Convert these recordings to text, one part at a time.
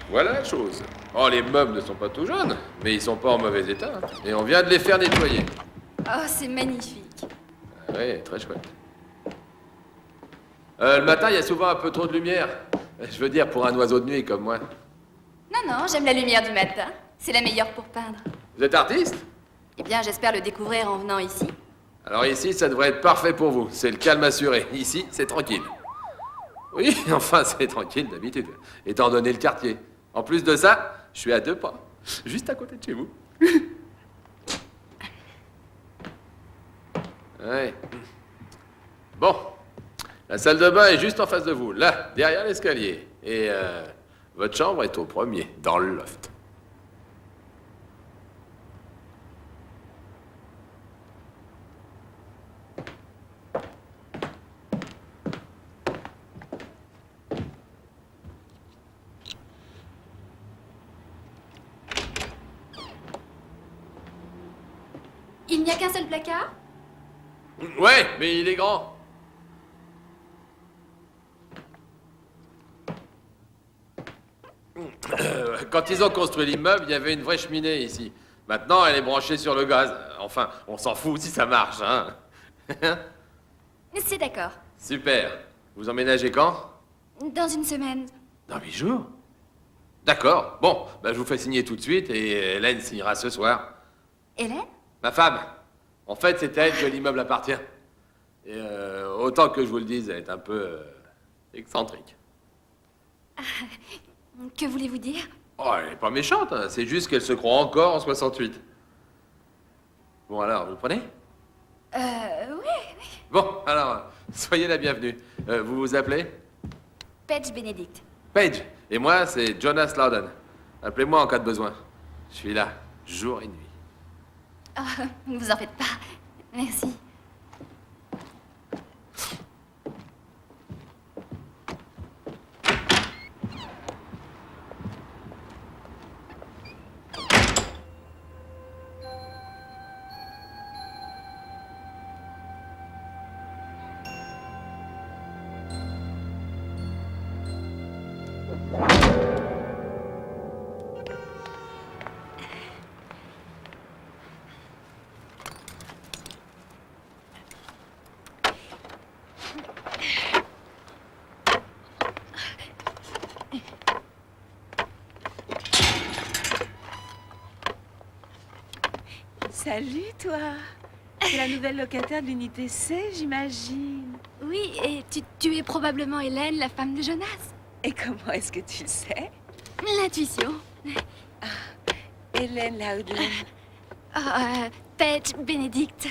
Voilà la chose. Oh, les meubles ne sont pas tout jaunes, mais ils sont pas en mauvais état. Hein. Et on vient de les faire nettoyer. Oh, c'est magnifique. Ah ouais, très chouette. Le matin, il y a souvent un peu trop de lumière. Je veux dire, pour un oiseau de nuit comme moi. Non, non, j'aime la lumière du matin. C'est la meilleure pour peindre. Vous êtes artiste? Eh bien, j'espère le découvrir en venant ici. Alors ici, ça devrait être parfait pour vous. C'est le calme assuré. Ici, c'est tranquille. Oui, enfin, c'est tranquille d'habitude, étant donné le quartier. En plus de ça, je suis à 2 pas, juste à côté de chez vous. Ouais. Bon, la salle de bain est juste en face de vous, là, derrière l'escalier. Et votre chambre est au premier, dans le loft. Il n'y a qu'un seul placard? Ouais, mais il est grand. Quand ils ont construit l'immeuble, il y avait une vraie cheminée ici. Maintenant, elle est branchée sur le gaz. Enfin, on s'en fout si ça marche, hein. C'est d'accord. Super. Vous emménagez quand? Dans une semaine. Dans 8 jours. D'accord. Bon, bah, je vous fais signer tout de suite et Hélène signera ce soir. Hélène? Ma femme. En fait, c'est à elle que l'immeuble appartient. Et autant que je vous le dise, elle est un peu excentrique. Que voulez-vous dire? Oh, elle est pas méchante, hein. C'est juste qu'elle se croit encore en 68. Bon, alors, vous le prenez? Oui. Bon, alors, soyez la bienvenue. Vous vous appelez? Paige Benedict. Paige. Et moi, c'est Jonas Loudon. Appelez-moi en cas de besoin. Je suis là, jour et nuit. Oh, ne vous en faites pas. Merci. Salut, toi. C'est la nouvelle locataire de l'unité C, j'imagine. Oui, et tu es probablement Hélène, la femme de Jonas. Et comment est-ce que tu le sais? L'intuition. Hélène Loudon. Paige Benedict.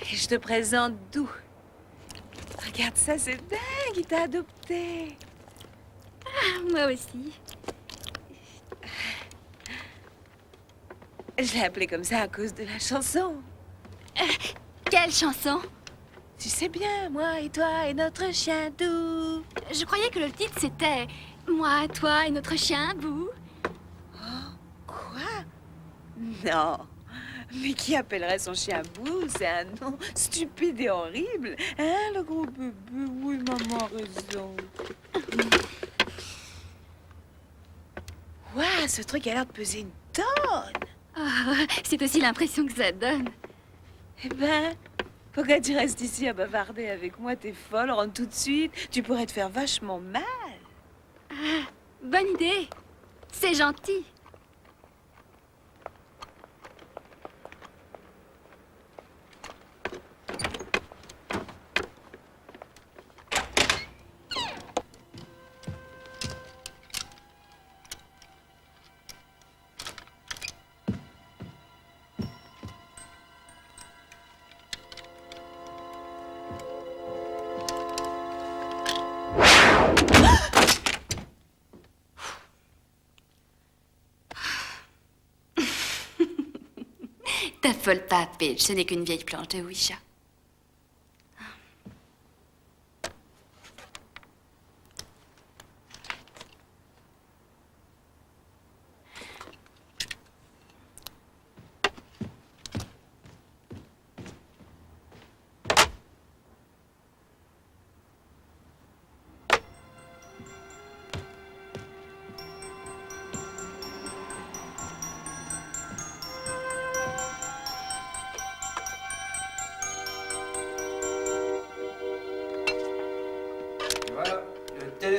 Et je te présente Dou. Regarde ça, c'est dingue, il t'a adopté. Moi aussi. Je l'ai appelé comme ça à cause de la chanson. Quelle chanson? Tu sais bien, moi et toi et notre chien Dou. Je croyais que le titre c'était Moi, toi et notre chien, Bou. Quoi? Non. Mais qui appellerait son chien Bou? C'est un nom stupide et horrible. Hein, le gros bébé? Oui, maman a raison. Ouah, ce truc a l'air de peser une tonne. C'est aussi l'impression que ça donne. Eh ben, pourquoi tu restes ici à bavarder avec moi? T'es folle, rentre tout de suite. Tu pourrais te faire vachement mal. Bonne idée. C'est gentil. T'affole pas, Paige. Ce n'est qu'une vieille planche de Ouija.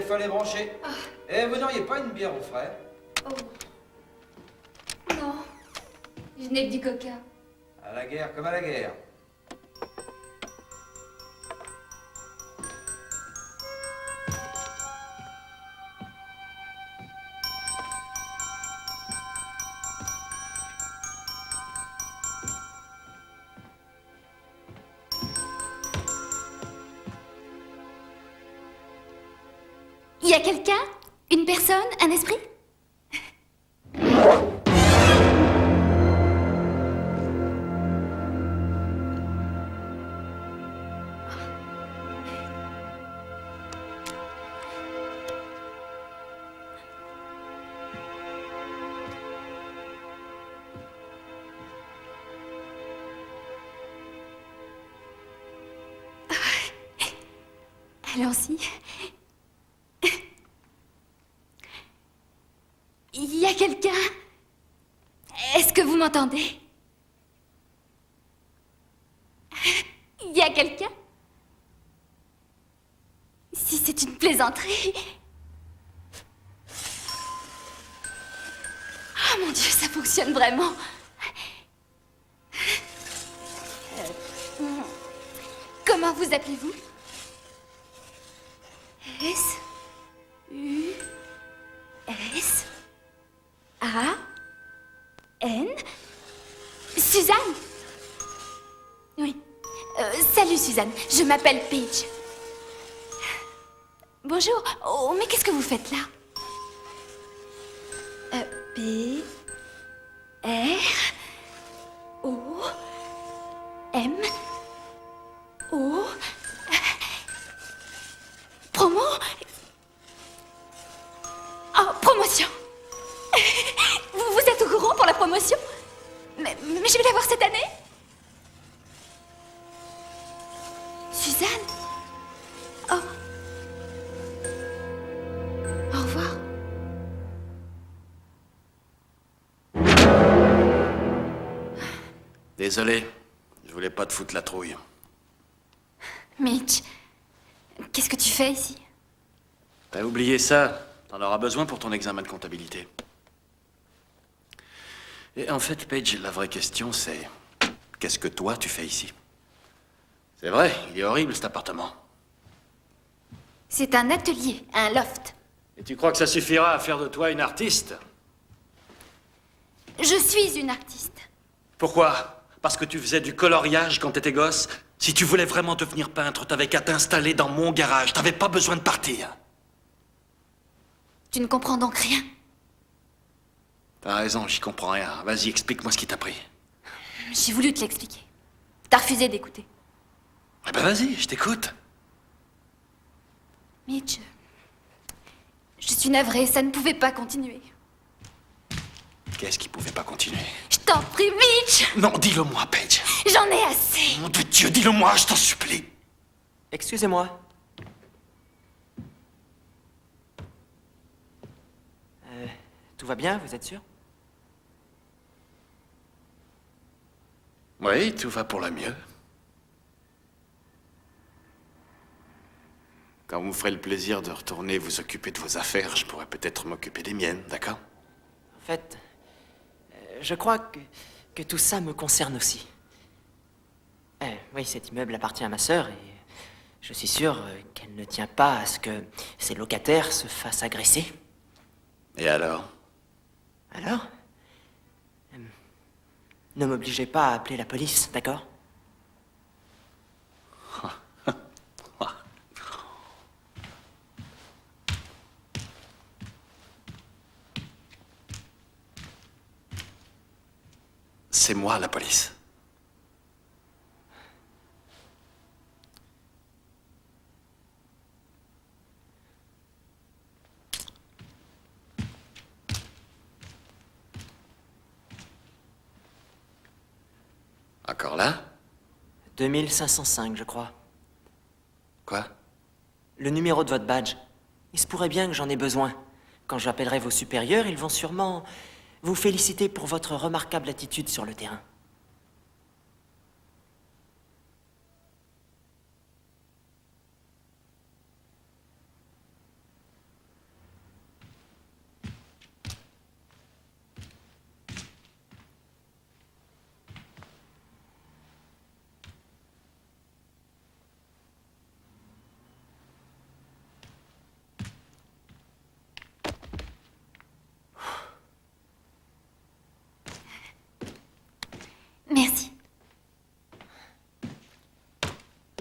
téléphone est branché. Et vous n'auriez pas une bière au frais? Oh. Non. Je n'ai que du coca. À la guerre comme à la guerre. Il y a quelqu'un? Une personne? Un esprit? Allons-y. Il y a quelqu'un? Est-ce que vous m'entendez? Il y a quelqu'un? Si c'est une plaisanterie... Oh mon Dieu, ça fonctionne vraiment. Comment vous appelez-vous? S-U-S-A-N? Suzanne? Oui. Salut Suzanne, je m'appelle Paige. Bonjour. Oh, mais qu'est-ce que vous faites là? P... R... O... M... O... Promo? Oh, promotion. Vous êtes au courant pour la promotion? Mais je vais l'avoir cette année? Suzanne? Oh. Au revoir. Désolé, je voulais pas te foutre la trouille. Mitch, qu'est-ce que tu fais ici? T'as oublié ça. T'en auras besoin pour ton examen de comptabilité. Et en fait, Paige, la vraie question, c'est... Qu'est-ce que toi, tu fais ici? C'est vrai, il est horrible, cet appartement. C'est un atelier, un loft. Et tu crois que ça suffira à faire de toi une artiste? Je suis une artiste. Pourquoi? Parce que tu faisais du coloriage quand t'étais gosse? Si tu voulais vraiment devenir peintre, t'avais qu'à t'installer dans mon garage. T'avais pas besoin de partir. Tu ne comprends donc rien? T'as raison, j'y comprends rien. Vas-y, explique-moi ce qui t'a pris. J'ai voulu te l'expliquer. T'as refusé d'écouter. Eh ben vas-y, je t'écoute. Mitch, je suis navrée, ça ne pouvait pas continuer. Qu'est-ce qui pouvait pas continuer? Je t'en prie, Mitch! Non, dis-le-moi, Paige. J'en ai assez! Nom de Dieu, dis-le-moi, je t'en supplie. Excusez-moi. Tout va bien, vous êtes sûr? Oui, tout va pour le mieux. Quand vous me ferez le plaisir de retourner vous occuper de vos affaires, je pourrais peut-être m'occuper des miennes, d'accord? En fait, je crois que tout ça me concerne aussi. Oui, cet immeuble appartient à ma sœur et je suis sûr qu'elle ne tient pas à ce que ses locataires se fassent agresser. Et alors? Alors? Ne m'obligez pas à appeler la police, d'accord? C'est moi, la police. Encore là? 2505, je crois. Quoi? Le numéro de votre badge. Il se pourrait bien que j'en ai besoin. Quand j'appellerai vos supérieurs, ils vont sûrement vous féliciter pour votre remarquable attitude sur le terrain.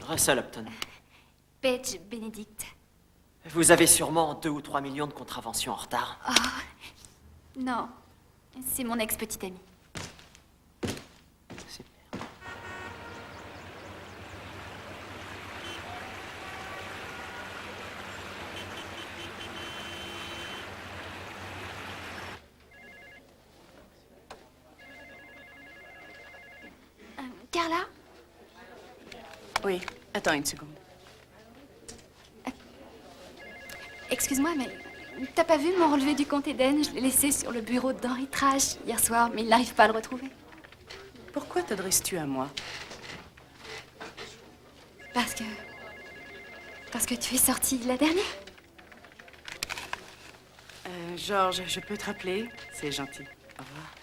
Russell Upton. Paige Benedict. Vous avez sûrement 2 ou 3 millions de contraventions en retard. Non, c'est mon ex-petite amie. Super. Carla? Oui, attends une seconde. Excuse-moi, mais t'as pas vu mon relevé du compte Eden? Je l'ai laissé sur le bureau d'Henri Trash hier soir, mais il n'arrive pas à le retrouver. Pourquoi t'adresses-tu à moi? Parce que tu es sortie la dernière. Georges, je peux te rappeler? C'est gentil. Au revoir.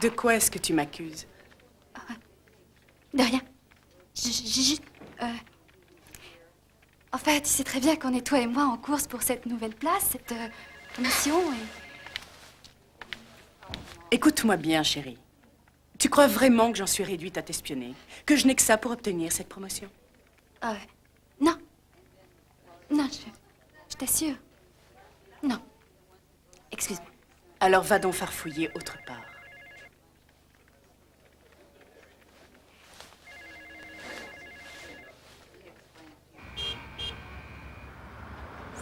De quoi est-ce que tu m'accuses? De rien. Juste... En fait, tu sais très bien qu'on est toi et moi en course pour cette nouvelle place, cette promotion et... Écoute-moi bien, chérie. Tu crois vraiment que j'en suis réduite à t'espionner? Que je n'ai que ça pour obtenir cette promotion? Non. Non, je t'assure. Non. Excuse-moi. Alors va donc farfouiller autre part.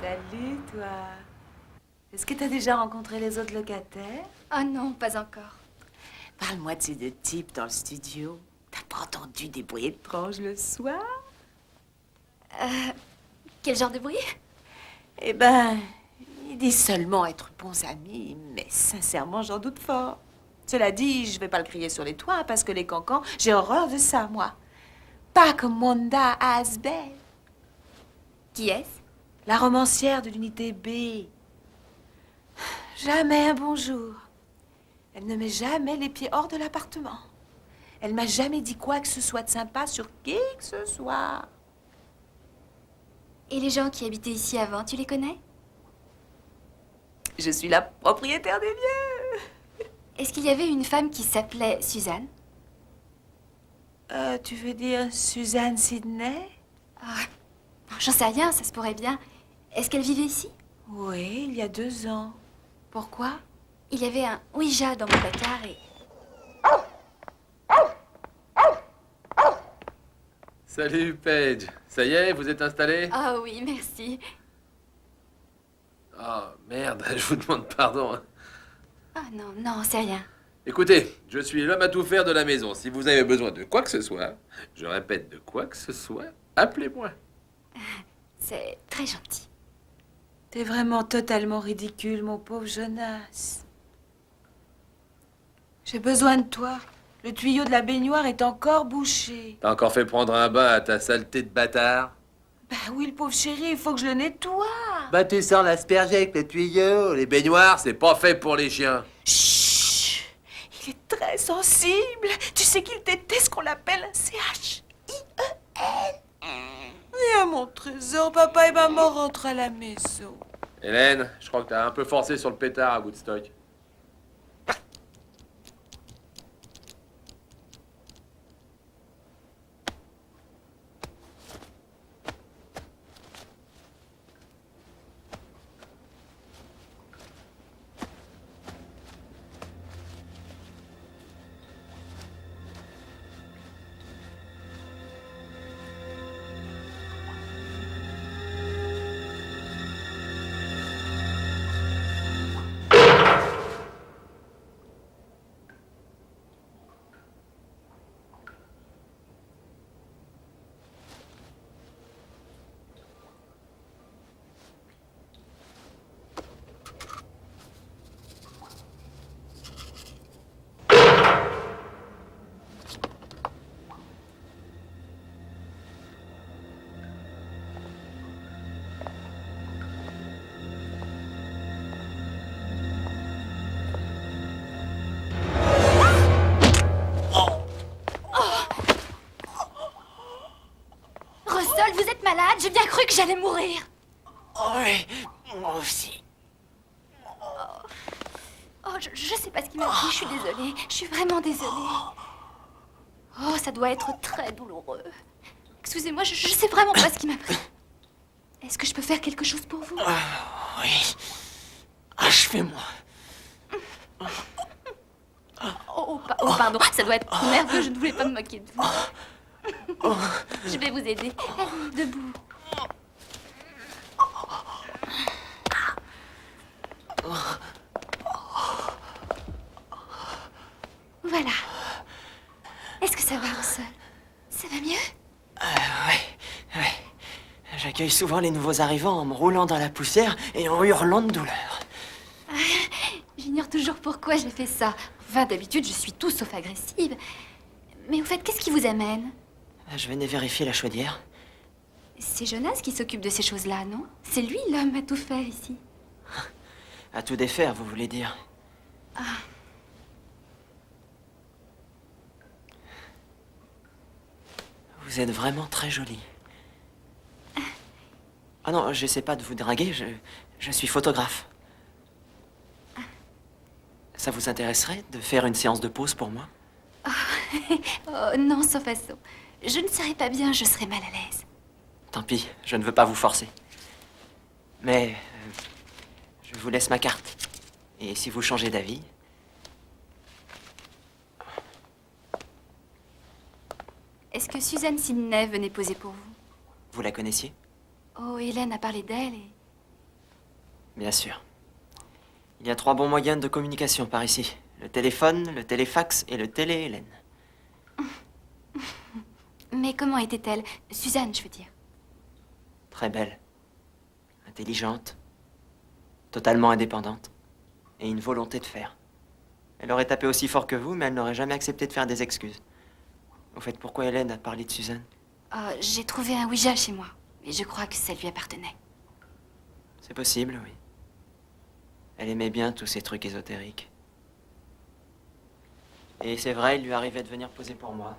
Salut, toi. Est-ce que t'as déjà rencontré les autres locataires? Oh non, pas encore. Parle-moi de ces deux types dans le studio. T'as pas entendu des bruits étranges le soir? Quel genre de bruit? Eh ben, ils disent seulement être bons amis, mais sincèrement, j'en doute fort. Cela dit, je vais pas le crier sur les toits, parce que les cancans, j'ai horreur de ça, moi. Pas comme Wanda Asbel, Qui est-ce? la romancière de l'unité B. Jamais un bonjour. Elle ne met jamais les pieds hors de l'appartement. Elle m'a jamais dit quoi que ce soit de sympa sur qui que ce soit. Et les gens qui habitaient ici avant, tu les connais? Je suis la propriétaire des lieux. Est-ce qu'il y avait une femme qui s'appelait Suzanne? Tu veux dire Suzanne Sidney? J'en sais rien, ça se pourrait bien. Est-ce qu'elle vivait ici? Oui, il y a 2 ans. Pourquoi? Il y avait un Ouija dans mon placard et... Salut, Paige. Ça y est, vous êtes installé? Ah oui, merci. Oh, merde, je vous demande pardon. Ah non, non, c'est rien. Écoutez, je suis l'homme à tout faire de la maison. Si vous avez besoin de quoi que ce soit, je répète, de quoi que ce soit, appelez-moi. C'est très gentil. T'es vraiment totalement ridicule, mon pauvre Jonas. J'ai besoin de toi. Le tuyau de la baignoire est encore bouché. T'as encore fait prendre un bain à ta saleté de bâtard? Bah oui, le pauvre chéri, il faut que je le nettoie. Bah tu sors l'asperger avec le tuyau. Les baignoires, c'est pas fait pour les chiens. Chut! Il est très sensible. Tu sais qu'il déteste qu'on l'appelle un C-H-I-E-N. Viens, mon trésor, papa et maman rentrent à la maison. Hélène, je crois que t'as un peu forcé sur le pétard à Woodstock. Russell, vous êtes malade? J'ai bien cru que j'allais mourir. Oui, moi aussi. Oh, je sais pas ce qu'il m'a dit, je suis désolée. Je suis vraiment désolée. Oh, ça doit être très douloureux. Excusez-moi, je sais vraiment pas ce qui m'a pris. Est-ce que je peux faire quelque chose pour vous? Oui. Achevez-moi. Oh, pardon, ça doit être nerveux, je ne voulais pas me moquer de vous. Je vais vous aider. Allez, debout. Voilà. Est-ce que ça va au sol? Ça va mieux? Oui. J'accueille souvent les nouveaux arrivants en me roulant dans la poussière et en hurlant de douleur. J'ignore toujours pourquoi j'ai fait ça. Enfin, d'habitude, je suis tout sauf agressive. Mais au fait, qu'est-ce qui vous amène? Je venais vérifier la chaudière. C'est Jonas qui s'occupe de ces choses-là, non? C'est lui l'homme à tout faire ici. À tout défaire, vous voulez dire? Vous êtes vraiment très jolie. Ah non, j'essaie pas de vous draguer, je suis photographe. Ça vous intéresserait de faire une séance de pose pour moi? Oh, non, sans façon. Je ne serai pas bien, je serai mal à l'aise. Tant pis, je ne veux pas vous forcer. Mais je vous laisse ma carte. Et si vous changez d'avis... Est-ce que Suzanne Sidney venait poser pour vous? Vous la connaissiez? Oh, Hélène a parlé d'elle et... Bien sûr. Il y a 3 bons moyens de communication par ici. Le téléphone, le téléfax et le télé-Hélène. Mais comment était-elle? Suzanne, je veux dire. Très belle. Intelligente. Totalement indépendante. Et une volonté de faire. Elle aurait tapé aussi fort que vous, mais elle n'aurait jamais accepté de faire des excuses. Au fait, pourquoi Hélène a parlé de Suzanne? J'ai trouvé un Ouija chez moi. Et je crois que ça lui appartenait. C'est possible, oui. Elle aimait bien tous ces trucs ésotériques. Et c'est vrai, il lui arrivait de venir poser pour moi.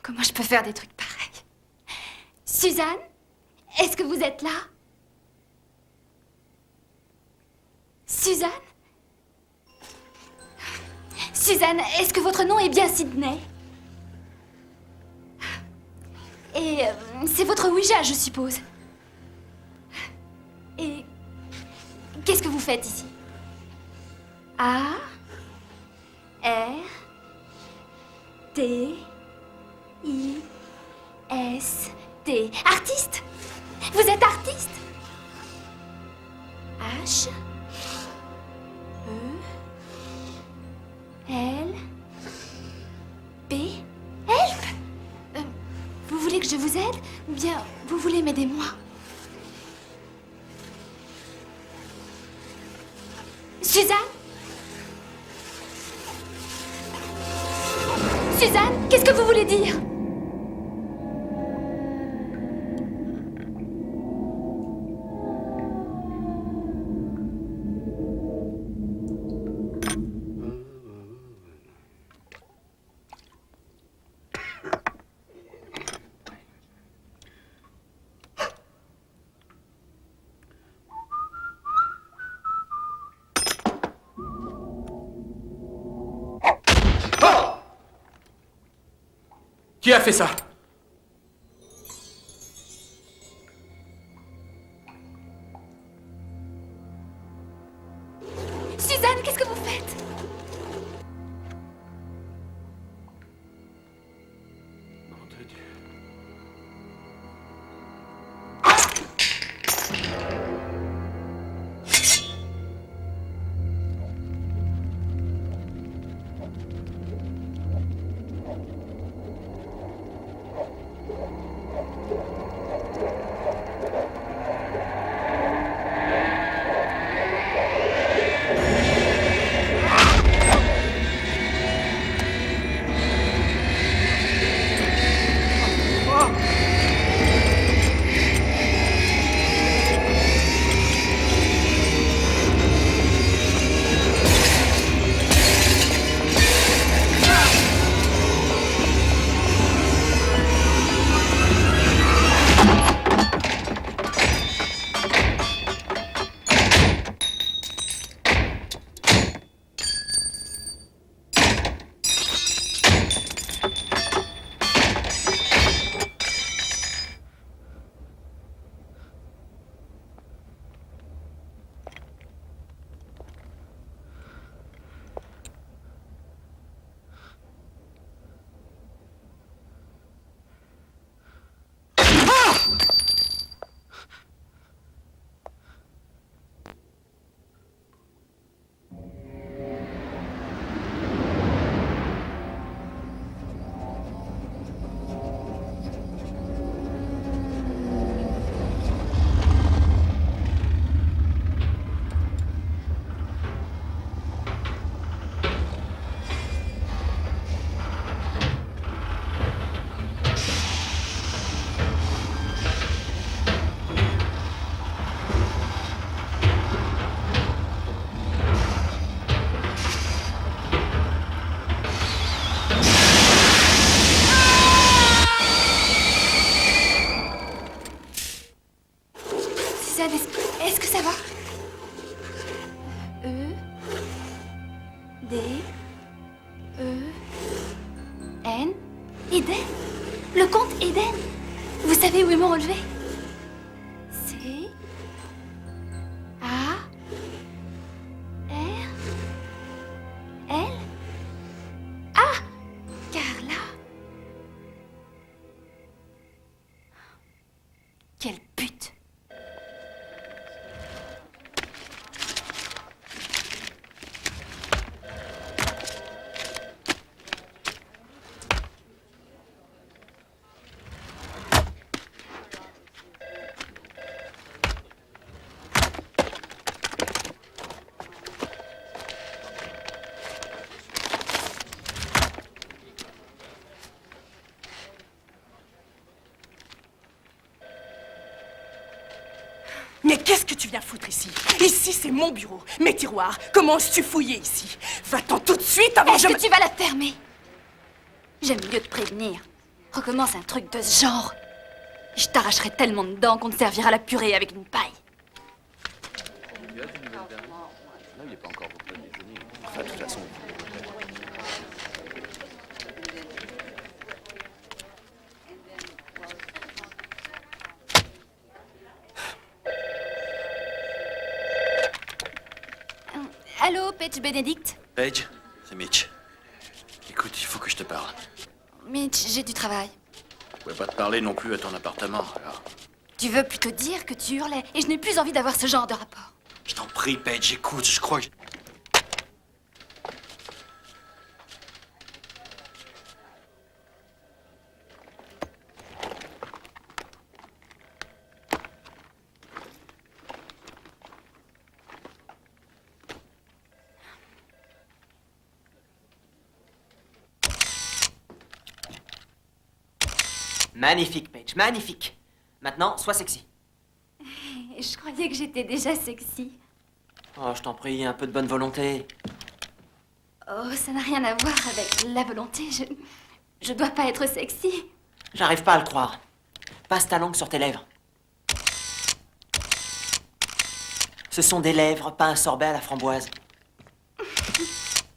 Comment je peux faire des trucs pareils? Suzanne, est-ce que vous êtes là? Suzanne? Suzanne, est-ce que votre nom est bien Sydney? Et c'est votre Ouija, je suppose. Et qu'est-ce que vous faites ici? A R T I S T. Artiste? Vous êtes artiste? H E L P. Help? Vous voulez que je vous aide? Ou bien vous voulez m'aider moi? Suzanne? Suzanne, qu'est-ce que vous voulez dire? Qui a fait ça? Suzanne, qu'est-ce que vous faites? Nom de Dieu. Suzanne, est-ce que ça va? E D E N. Eden? Le comte Eden? Vous savez où est mon relevé? C A R L A. Carla. Quelle pute! Mais qu'est-ce que tu viens foutre ici? Ici, c'est mon bureau, mes tiroirs. Comment oses-tu fouiller ici? Va-t'en tout de suite avant Est-ce que tu vas la fermer? J'aime mieux te prévenir. recommence un truc de ce genre, je t'arracherai tellement dedans qu'on te servira la purée avec une paille. Tu as des nouvelles d'Harry? Non, il n'est pas encore beaucoup déjeuner. Enfin, de toute façon. Allô, Paige Benedict? Paige, c'est Mitch. Écoute, il faut que je te parle. Mitch, j'ai du travail. Je pouvais pas te parler non plus à ton appartement, alors. Tu veux plutôt dire que tu hurlais et je n'ai plus envie d'avoir ce genre de rapport. Je t'en prie, Paige, écoute, je crois que... Magnifique, Paige, magnifique. Maintenant, sois sexy. Je croyais que j'étais déjà sexy. Oh, je t'en prie, un peu de bonne volonté. Oh, ça n'a rien à voir avec la volonté. Je dois pas être sexy. J'arrive pas à le croire. Passe ta langue sur tes lèvres. Ce sont des lèvres, pas un sorbet à la framboise.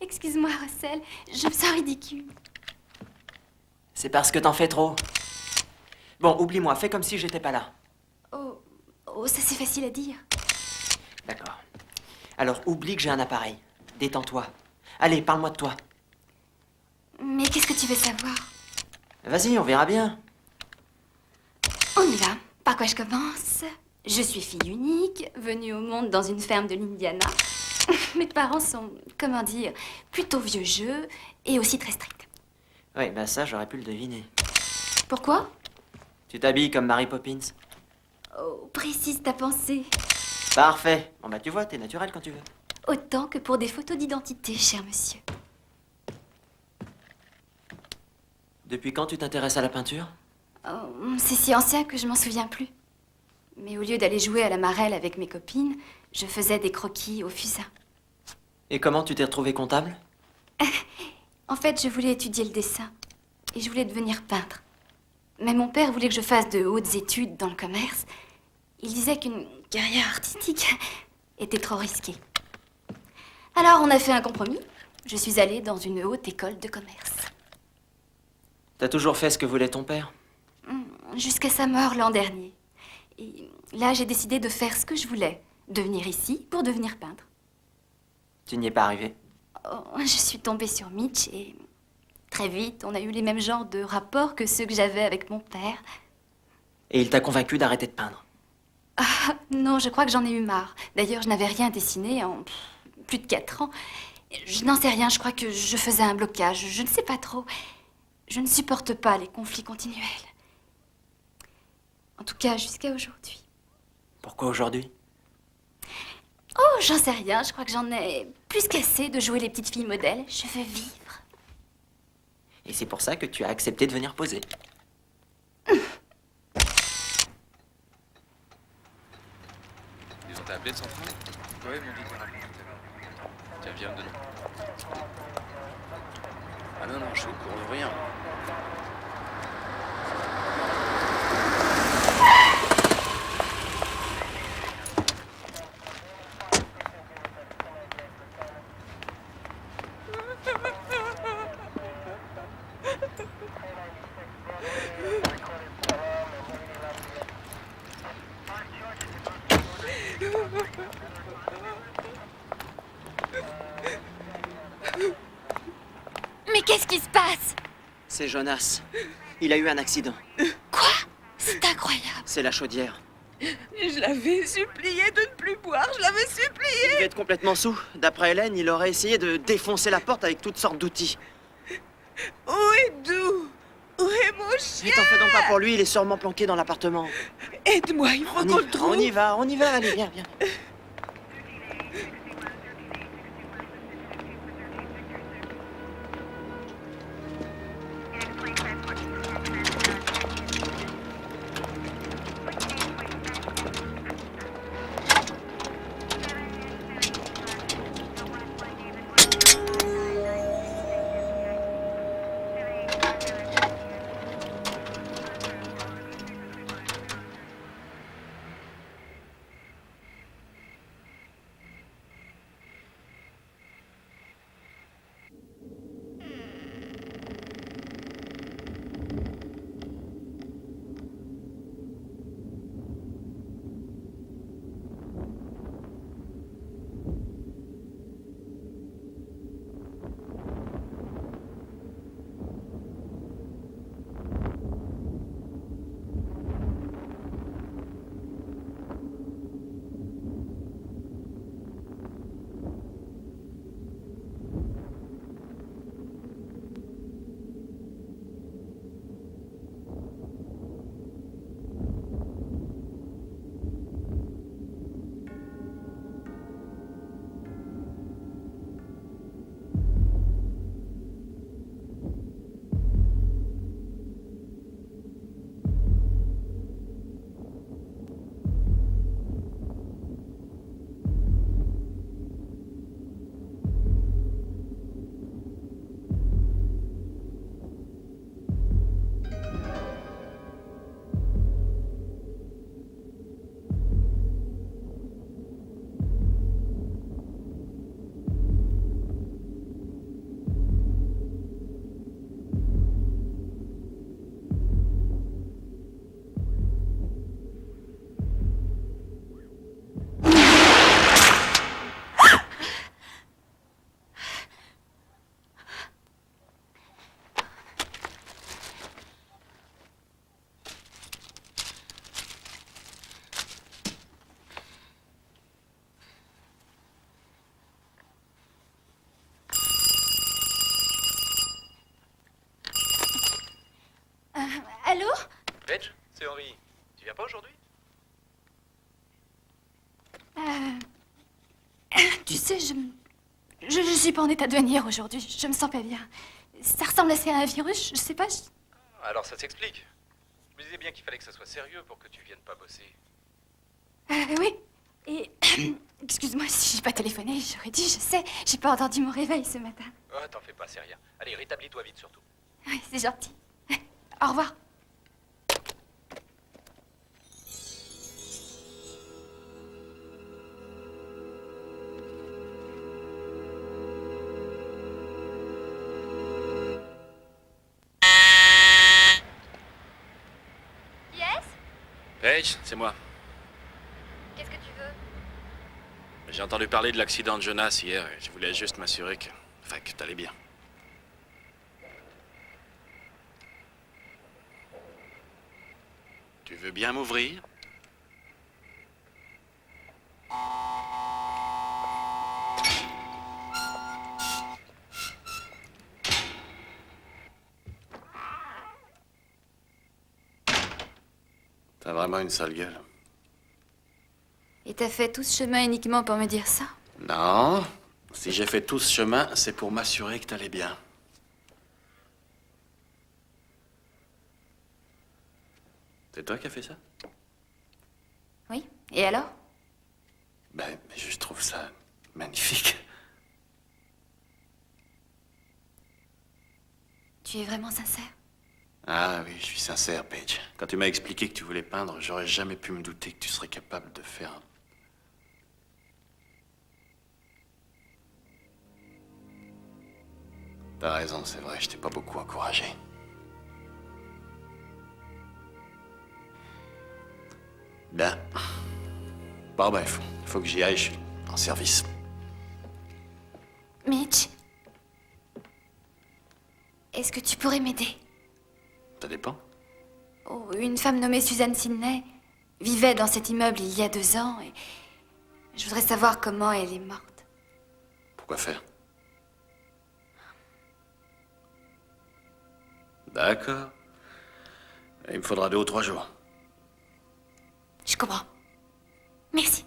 Excuse-moi, Russell, je me sens ridicule. C'est parce que t'en fais trop. Bon, oublie-moi, fais comme si j'étais pas là. Oh, ça c'est facile à dire. D'accord. Alors, oublie que j'ai un appareil. Détends-toi. Allez, parle-moi de toi. Mais qu'est-ce que tu veux savoir? Vas-y, on verra bien. On y va. Par quoi je commence? Je suis fille unique, venue au monde dans une ferme de l'Indiana. Mes parents sont, comment dire, plutôt vieux jeu et aussi très stricts. Oui, bah ça, j'aurais pu le deviner. Pourquoi? Tu t'habilles comme Mary Poppins. Oh, précise ta pensée. Parfait. Bon bah tu vois, t'es naturel quand tu veux. Autant que pour des photos d'identité, cher monsieur. Depuis quand tu t'intéresses à la peinture? Oh, c'est si ancien que je m'en souviens plus. Mais au lieu d'aller jouer à la marelle avec mes copines, je faisais des croquis au fusain. Et comment tu t'es retrouvée comptable? En fait, je voulais étudier le dessin. Et je voulais devenir peintre. Mais mon père voulait que je fasse de hautes études dans le commerce. Il disait qu'une carrière artistique était trop risquée. Alors, on a fait un compromis. Je suis allée dans une haute école de commerce. T'as toujours fait ce que voulait ton père? Jusqu'à sa mort l'an dernier. Et là, j'ai décidé de faire ce que je voulais. De venir ici pour devenir peintre. Tu n'y es pas arrivé? Oh, je suis tombée sur Mitch et très vite, on a eu les mêmes genres de rapports que ceux que j'avais avec mon père. Et il t'a convaincu d'arrêter de peindre? Ah, non, je crois que j'en ai eu marre. D'ailleurs, je n'avais rien dessiné en plus de 4 ans. Je n'en sais rien, je crois que je faisais un blocage. Je ne sais pas trop. Je ne supporte pas les conflits continuels. En tout cas, jusqu'à aujourd'hui. Pourquoi aujourd'hui? Oh, j'en sais rien. Je crois que j'en ai plus qu'assez de jouer les petites filles modèles. Je veux vivre. Et c'est pour ça que tu as accepté de venir poser. Ils ont appelé de son frère? Oui, ils m'ont dit de rappeler tout à l'heure. Tiens, viens me donner. Ah non, non, je suis au courant de rien. Mais qu'est-ce qui se passe? C'est Jonas. Il a eu un accident. Quoi? C'est incroyable. C'est la chaudière. Je l'avais supplié de ne plus boire, je l'avais supplié. Il devait être complètement saoul. D'après Hélène, il aurait essayé de défoncer la porte avec toutes sortes d'outils. Où est Dou? Où est mon Mais chien? t'en fais donc pas pour lui, il est sûrement planqué dans l'appartement. Aide-moi, il faut qu'on le trouve. On y va, allez, viens, viens. viens pas aujourd'hui? Tu sais, je suis pas en état de venir aujourd'hui. Je me sens pas bien. Ça ressemble assez à un virus, je sais pas. Alors ça s'explique. Je me disais bien qu'il fallait que ça soit sérieux pour que tu viennes pas bosser. Oui. Et excuse-moi si j'ai pas téléphoné, j'aurais dit, je sais, j'ai pas entendu mon réveil ce matin. Oh, t'en fais pas, c'est rien. Allez, rétablis-toi vite surtout. Oui, c'est gentil. Au revoir. Yes? Paige, c'est moi. Qu'est-ce que tu veux? J'ai entendu parler de l'accident de Jonas hier et je voulais juste m'assurer que... Enfin, que t'allais bien. Tu veux bien m'ouvrir? T'as vraiment une sale gueule. Et t'as fait tout ce chemin uniquement pour me dire ça? Non. Si j'ai fait tout ce chemin, c'est pour m'assurer que t'allais bien. C'est toi qui as fait ça? Oui. Et alors? Ben, je trouve ça magnifique. Tu es vraiment sincère? Ah oui, je suis sincère, Paige. Quand tu m'as expliqué que tu voulais peindre, j'aurais jamais pu me douter que tu serais capable de faire... T'as raison, c'est vrai, je t'ai pas beaucoup encouragé. Ben... Bon, ben, faut que j'y aille, je suis en service. Mitch? Est-ce que tu pourrais m'aider? Ça dépend. Oh, une femme nommée Suzanne Sidney vivait dans cet immeuble il y a 2 ans et je voudrais savoir comment elle est morte. Pourquoi faire? D'accord. Il me faudra 2 ou 3 jours. Je comprends. Merci.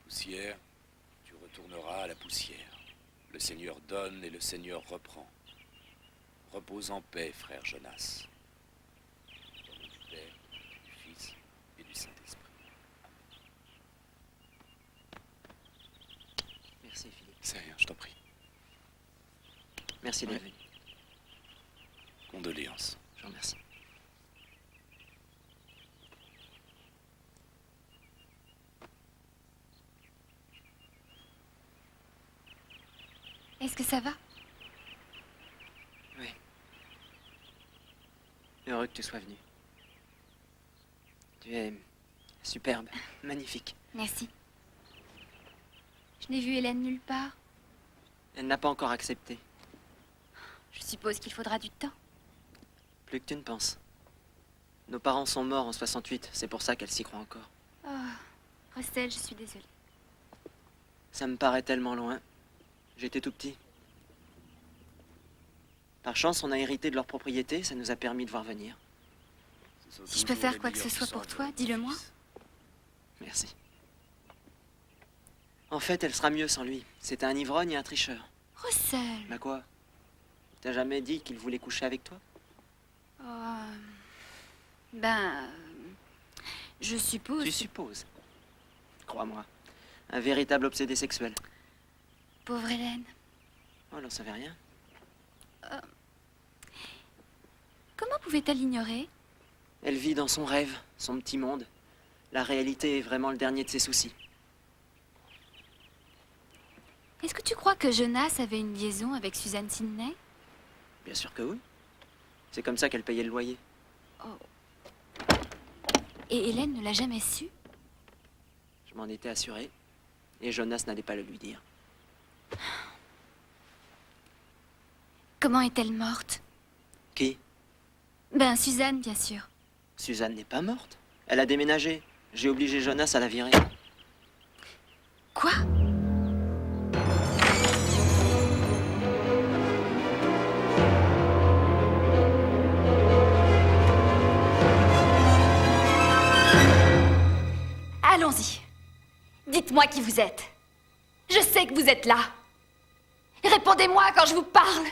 Poussière, tu retourneras à la poussière. Le Seigneur donne et le Seigneur reprend. Repose en paix, frère Jonas. Au nom du Père, du Fils et du Saint-Esprit. Merci, Philippe. C'est rien, je t'en prie. Merci d'être venu. Condoléances. Je vous remercie. Est-ce que ça va? Oui. Heureux que tu sois venu. Tu es superbe, magnifique. Merci. Je n'ai vu Hélène nulle part. Elle n'a pas encore accepté. Je suppose qu'il faudra du temps. Plus que tu ne penses. Nos parents sont morts en 68, c'est pour ça qu'elle s'y croit encore. Oh, Russell, je suis désolée. Ça me paraît tellement loin. J'étais tout petit. Par chance, on a hérité de leur propriété, ça nous a permis de voir venir. Si je peux faire quoi que ce soit pour toi, dis-le-moi. Merci. En fait, elle sera mieux sans lui. C'était un ivrogne et un tricheur. Russell. Bah quoi? T'as jamais dit qu'il voulait coucher avec toi? Je suppose. Tu supposes. Crois-moi. Un véritable obsédé sexuel. Pauvre Hélène. Oh, elle n'en savait rien. Comment pouvait-elle l'ignorer? Elle vit dans son rêve, son petit monde. La réalité est vraiment le dernier de ses soucis. Est-ce que tu crois que Jonas avait une liaison avec Suzanne Sidney? Bien sûr que oui. C'est comme ça qu'elle payait le loyer. Et Hélène ne l'a jamais su? Je m'en étais assuré. Et Jonas n'allait pas le lui dire. Comment est-elle morte? Qui? Ben, Suzanne, bien sûr. Suzanne n'est pas morte. Elle a déménagé. J'ai obligé Jonas à la virer. Quoi? Allons-y. Dites-moi qui vous êtes. Je sais que vous êtes là. Répondez-moi quand je vous parle.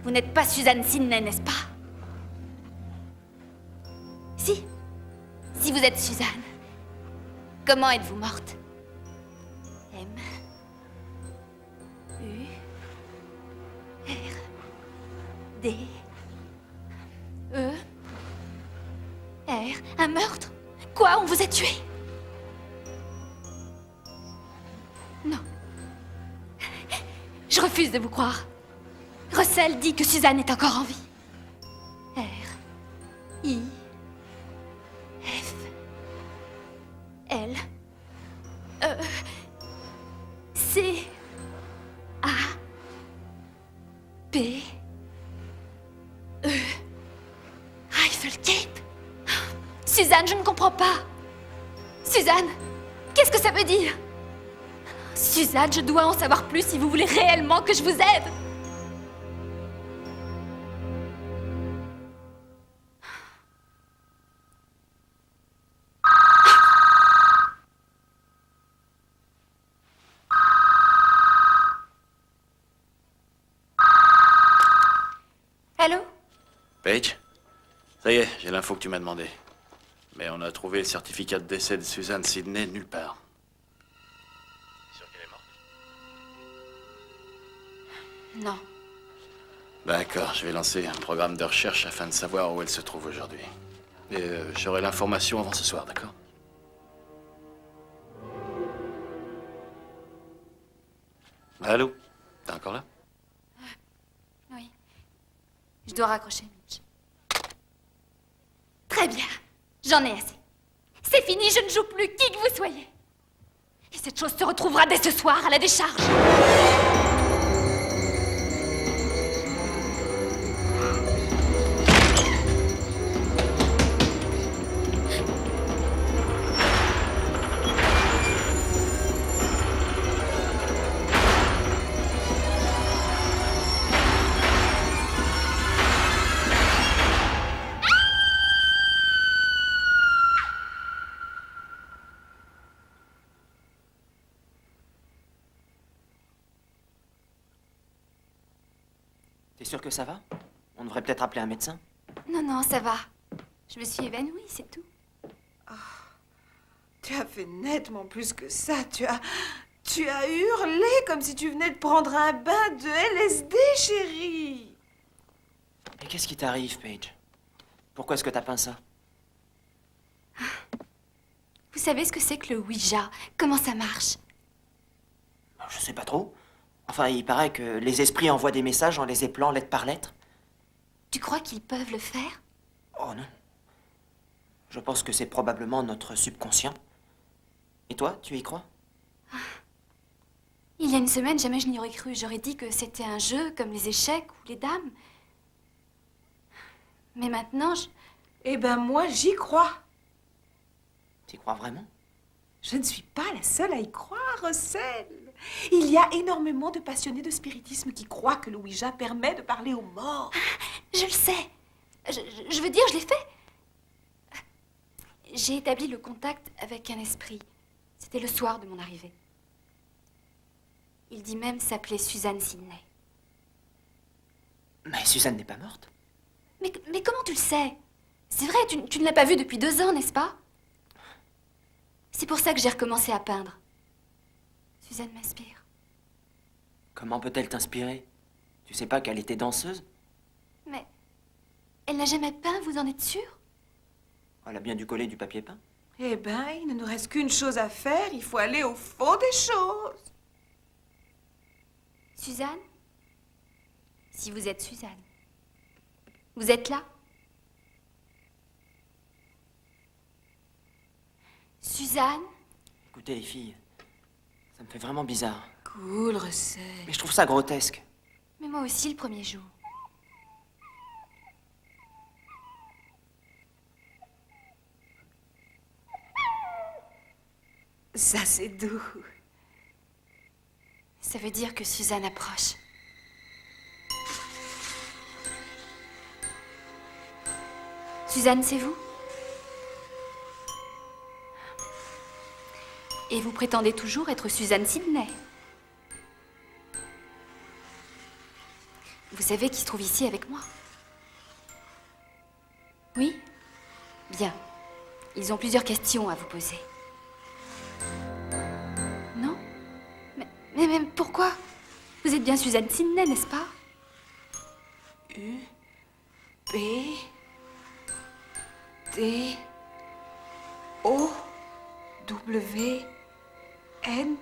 Vous n'êtes pas Suzanne Sidney, n'est-ce pas? Si. Si vous êtes Suzanne, comment êtes-vous morte? M. U. R. D. E. R. Un meurtre? Quoi? On vous a tué? Non. Je refuse de vous croire. Russell dit que Suzanne est encore en vie. R. I. F. L. E. C. A. P. E. Eiffel Cape. Suzanne, je ne comprends pas. Suzanne, qu'est-ce que ça veut dire? Suzanne, je dois en savoir plus si vous voulez réellement que je vous aide. Allô? Paige? Ça y est, j'ai l'info que tu m'as demandé. Mais on a trouvé le certificat de décès de Suzanne Sidney nulle part. T'es sûr qu'elle est morte? Non. D'accord, je vais lancer un programme de recherche afin de savoir où elle se trouve aujourd'hui. Et j'aurai l'information avant ce soir, d'accord? Allô? T'es encore là? Oui. Je dois raccrocher, Mitch. Très bien. J'en ai assez. C'est fini, je ne joue plus, qui que vous soyez. Et cette chose se retrouvera dès ce soir à la décharge. T'es sûr que ça va? On devrait peut-être appeler un médecin. Non, non, ça va. Je me suis évanouie, c'est tout. Tu as fait nettement plus que ça. Tu as hurlé comme si tu venais de prendre un bain de LSD, chérie. Mais qu'est-ce qui t'arrive, Paige? Pourquoi est-ce que t'as peint ça? Vous savez ce que c'est que le Ouija? Comment ça marche? Je sais pas trop. Enfin, il paraît que les esprits envoient des messages en les épelant lettre par lettre. Tu crois qu'ils peuvent le faire? Oh non. Je pense que c'est probablement notre subconscient. Et toi, tu y crois? Il y a une semaine, jamais je n'y aurais cru. J'aurais dit que c'était un jeu comme les échecs ou les dames. Mais maintenant, Eh ben moi, j'y crois. Tu y crois vraiment? Je ne suis pas la seule à y croire, Russell. Il y a énormément de passionnés de spiritisme qui croient que le Ouija permet de parler aux morts. je le sais. Je veux dire, je l'ai fait. J'ai établi le contact avec un esprit. C'était le soir de mon arrivée. Il dit même s'appeler Suzanne Sidney. Mais Suzanne n'est pas morte. Mais comment tu le sais? C'est vrai, tu ne l'as pas vue depuis 2 ans, n'est-ce pas? C'est pour ça que j'ai recommencé à peindre. Suzanne m'inspire. Comment peut-elle t'inspirer? Tu sais pas qu'elle était danseuse? Mais Elle n'a jamais peint, vous en êtes sûr? Elle a bien dû coller du papier peint. Eh ben, il ne nous reste qu'une chose à faire. Il faut aller au fond des choses. Suzanne? Si vous êtes Suzanne. Vous êtes là? Suzanne? Écoutez, les filles, ça me fait vraiment bizarre. Cool, Russell. Mais je trouve ça grotesque. Mais moi aussi, le premier jour. Ça, c'est doux. Ça veut dire que Suzanne approche. Suzanne, c'est vous? Et vous prétendez toujours être Suzanne Sidney? Vous savez qui se trouve ici avec moi? Oui? Bien. Ils ont plusieurs questions à vous poser. Non? Mais pourquoi? Vous êtes bien Suzanne Sidney, n'est-ce pas? U, P, T, O, W, N,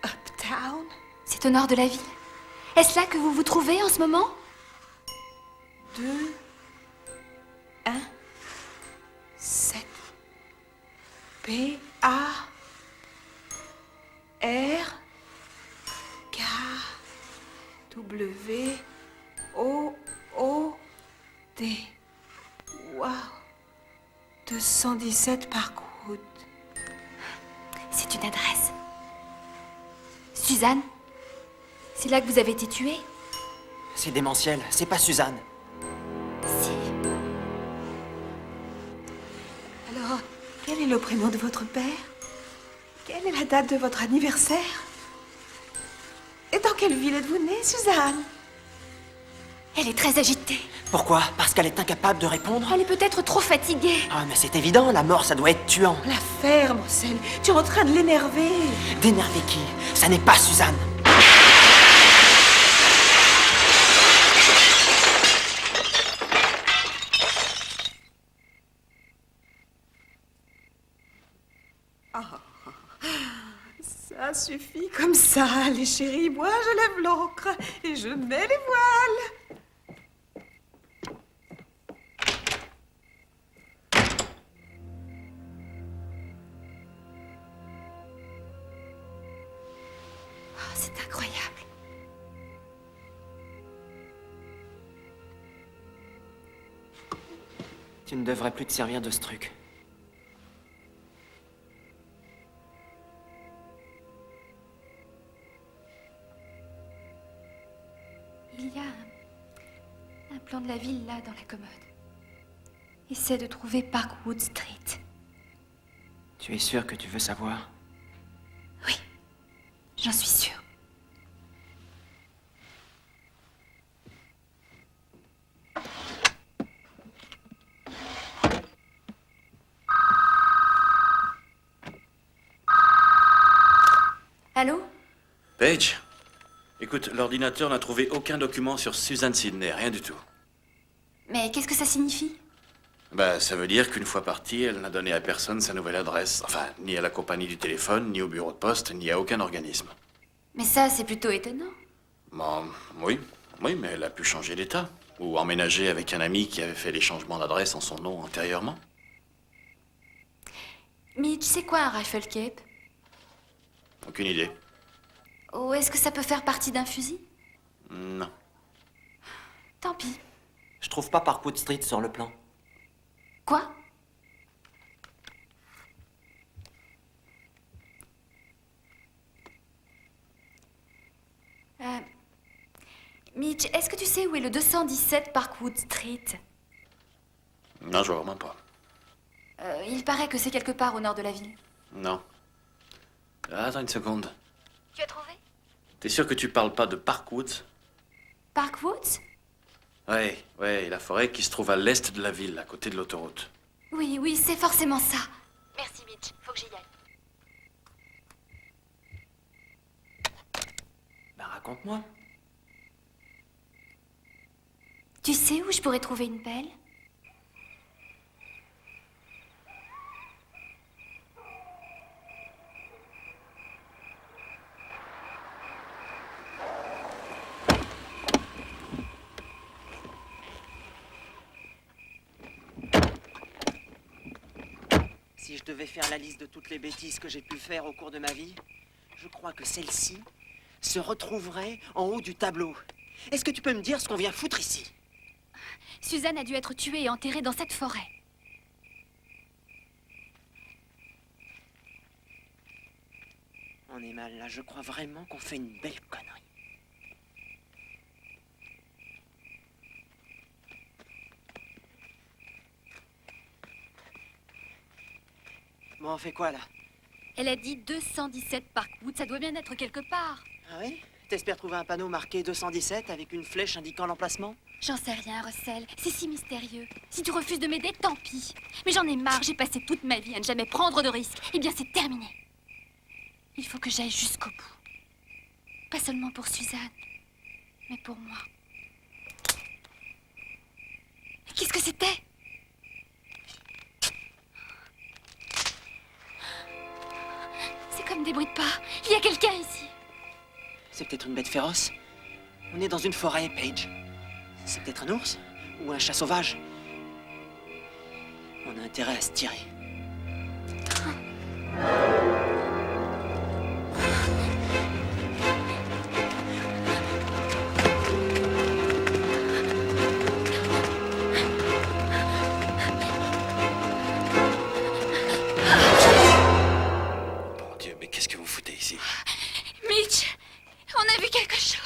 Uptown. C'est au nord de la ville. Est-ce là que vous vous trouvez en ce moment? 2, 1, 7, P, A, R, K, W, O, O, D. Wow. 217 Parkwood. C'est une adresse. Suzanne? C'est là que vous avez été tuée? C'est démentiel, c'est pas Suzanne. Si. Alors, quel est le prénom de votre père? Quelle est la date de votre anniversaire? Et dans quelle ville êtes-vous née, Suzanne? Elle est très agitée. Pourquoi? Parce qu'elle est incapable de répondre? Elle est peut-être trop fatiguée. Ah, mais c'est évident, la mort, ça doit être tuant. La ferme, Russell. Tu es en train de l'énerver. D'énerver qui? Ça n'est pas Suzanne. Ça suffit comme ça, les chéris. Moi, je lève l'ancre et je mets les voiles. Oh, c'est incroyable. Tu ne devrais plus te servir de ce truc. Il y a un plan de la ville là dans la commode. Essaie de trouver Parkwood Street. Tu es sûr que tu veux savoir? Oui, j'en suis sûre. Allô? Paige, écoute, l'ordinateur n'a trouvé aucun document sur Suzanne Sidney, rien du tout. Mais qu'est-ce que ça signifie? Bah, ça veut dire qu'une fois partie, elle n'a donné à personne sa nouvelle adresse. Enfin, ni à la compagnie du téléphone, ni au bureau de poste, ni à aucun organisme. Mais ça, c'est plutôt étonnant. Bon, oui, mais elle a pu changer d'état. Ou emménager avec un ami qui avait fait les changements d'adresse en son nom antérieurement. Mais tu sais quoi, un rifle cape? Aucune idée. Ou est-ce que ça peut faire partie d'un fusil? Non. Tant pis. Je trouve pas Parkwood Street sur le plan. Quoi? Mitch, est-ce que tu sais où est le 217 Parkwood Street? Non, je vois vraiment pas. Il paraît que c'est quelque part au nord de la ville. Non. Attends une seconde. Tu as trouvé? T'es sûr que tu parles pas de Parkwood? Parkwoods? Ouais, et la forêt qui se trouve à l'est de la ville, à côté de l'autoroute. Oui, c'est forcément ça. Merci, Mitch. Faut que j'y aille. Bah, raconte-moi. Tu sais où je pourrais trouver une pelle? Si je devais faire la liste de toutes les bêtises que j'ai pu faire au cours de ma vie, je crois que celle-ci se retrouverait en haut du tableau. Est-ce que tu peux me dire ce qu'on vient foutre ici? Suzanne a dû être tuée et enterrée dans cette forêt. On est mal là, je crois vraiment qu'on fait une belle connerie. Bon, on fait quoi là? Elle a dit 217 Parkwood, ça doit bien être quelque part. Ah oui? T'espères trouver un panneau marqué 217 avec une flèche indiquant l'emplacement? J'en sais rien, Russell. C'est si mystérieux. Si tu refuses de m'aider, tant pis. Mais j'en ai marre, j'ai passé toute ma vie à ne jamais prendre de risques. Eh bien, c'est terminé. Il faut que j'aille jusqu'au bout. Pas seulement pour Suzanne, mais pour moi. Qu'est-ce que c'était? C'est comme des bruits de pas. Il y a quelqu'un ici. C'est peut-être une bête féroce. On est dans une forêt, Paige. C'est peut-être un ours ou un chat sauvage. On a intérêt à se tirer. Bon Dieu, mais qu'est-ce que vous foutez ici? Mitch, on a vu quelque chose.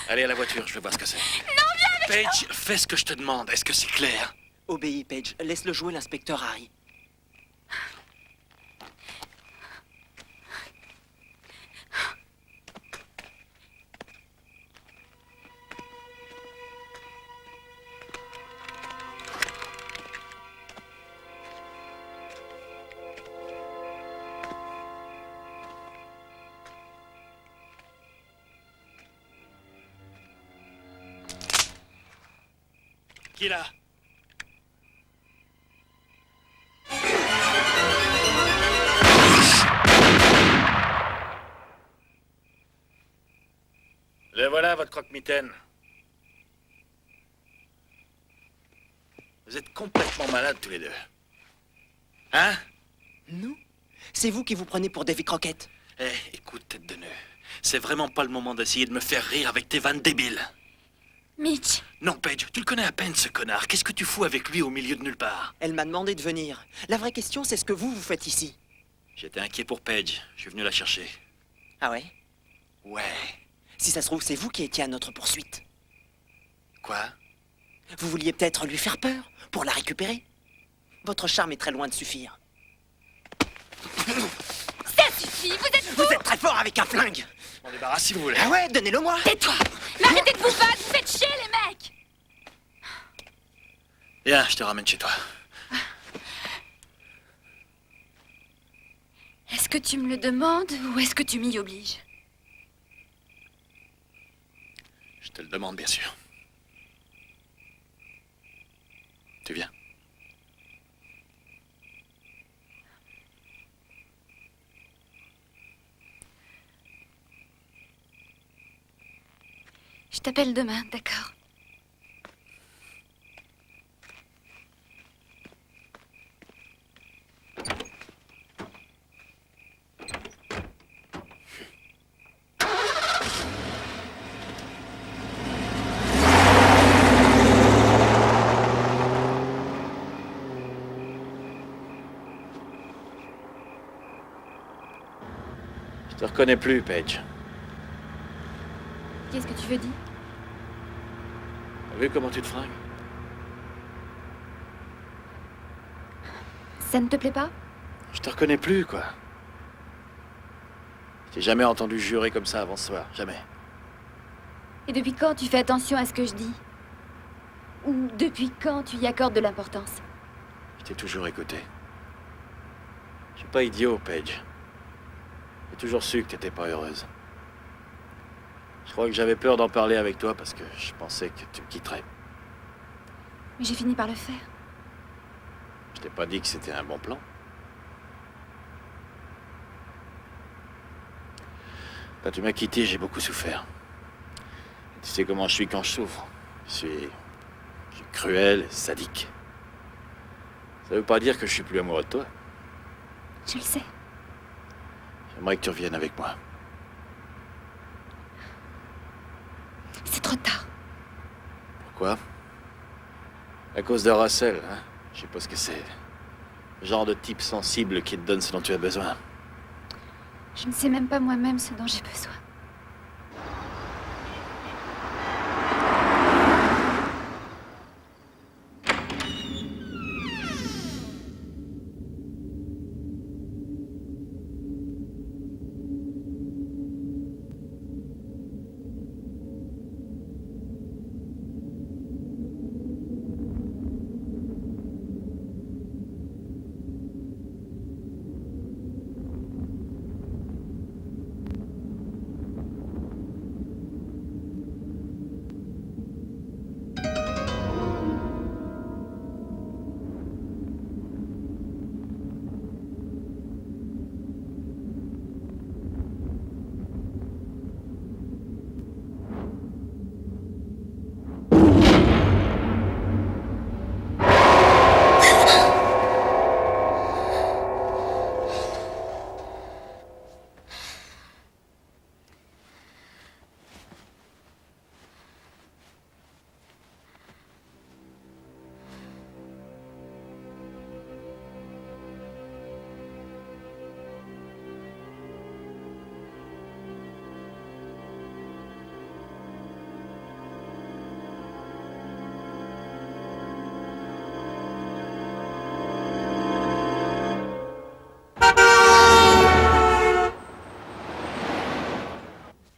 Allez à la voiture, je vais voir ce que c'est. Non, viens avec Paige, fais ce que je te demande. Est-ce que c'est clair? Obéis, Paige. Laisse-le jouer l'inspecteur Harry. Qui là? Le voilà, votre croque-mitaine. Vous êtes complètement malades tous les deux. Hein? Nous? C'est vous qui vous prenez pour Davy Crockett. Eh, écoute, tête de nœud. C'est vraiment pas le moment d'essayer de me faire rire avec tes vannes débiles. Mitch, Non, Paige, tu le connais à peine, ce connard. Qu'est-ce que tu fous avec lui au milieu de nulle part? Elle m'a demandé de venir. La vraie question, c'est ce que vous faites ici. J'étais inquiet pour Paige. Je suis venu la chercher. Ah ouais? Ouais. Si ça se trouve, c'est vous qui étiez à notre poursuite. Quoi? Vous vouliez peut-être lui faire peur pour la récupérer? Votre charme est très loin de suffire. ça suffit, vous êtes fous. Vous êtes très fort avec un flingue. On débarrasse si vous voulez. Ah ouais, donnez-le-moi. Tais-toi. Mais arrêtez de vous battre, vous faites chier les mecs. Viens, je te ramène chez toi. Est-ce que tu me le demandes ou est-ce que tu m'y obliges? Je te le demande, bien sûr. Tu viens? Je t'appelle demain, d'accord? Je te reconnais plus, Paige. Qu'est-ce que tu veux dire? T'as vu comment tu te fringues? Ça ne te plaît pas? Je te reconnais plus, quoi. Je t'ai jamais entendu jurer comme ça avant ce soir. Jamais. Et depuis quand tu fais attention à ce que je dis? Ou depuis quand tu y accordes de l'importance? Je t'ai toujours écouté. Je suis pas idiot, Paige. J'ai toujours su que t'étais pas heureuse. Je crois que j'avais peur d'en parler avec toi parce que je pensais que tu me quitterais. Mais j'ai fini par le faire. Je t'ai pas dit que c'était un bon plan. Quand tu m'as quitté, j'ai beaucoup souffert. Tu sais comment je suis quand je souffre. Je suis cruel, sadique. Ça veut pas dire que je suis plus amoureux de toi. Je le sais. J'aimerais que tu reviennes avec moi. C'est trop tard. Pourquoi? À cause de Russell, hein? Je sais pas ce que c'est. Le genre de type sensible qui te donne ce dont tu as besoin. Je ne sais même pas moi-même ce dont j'ai besoin.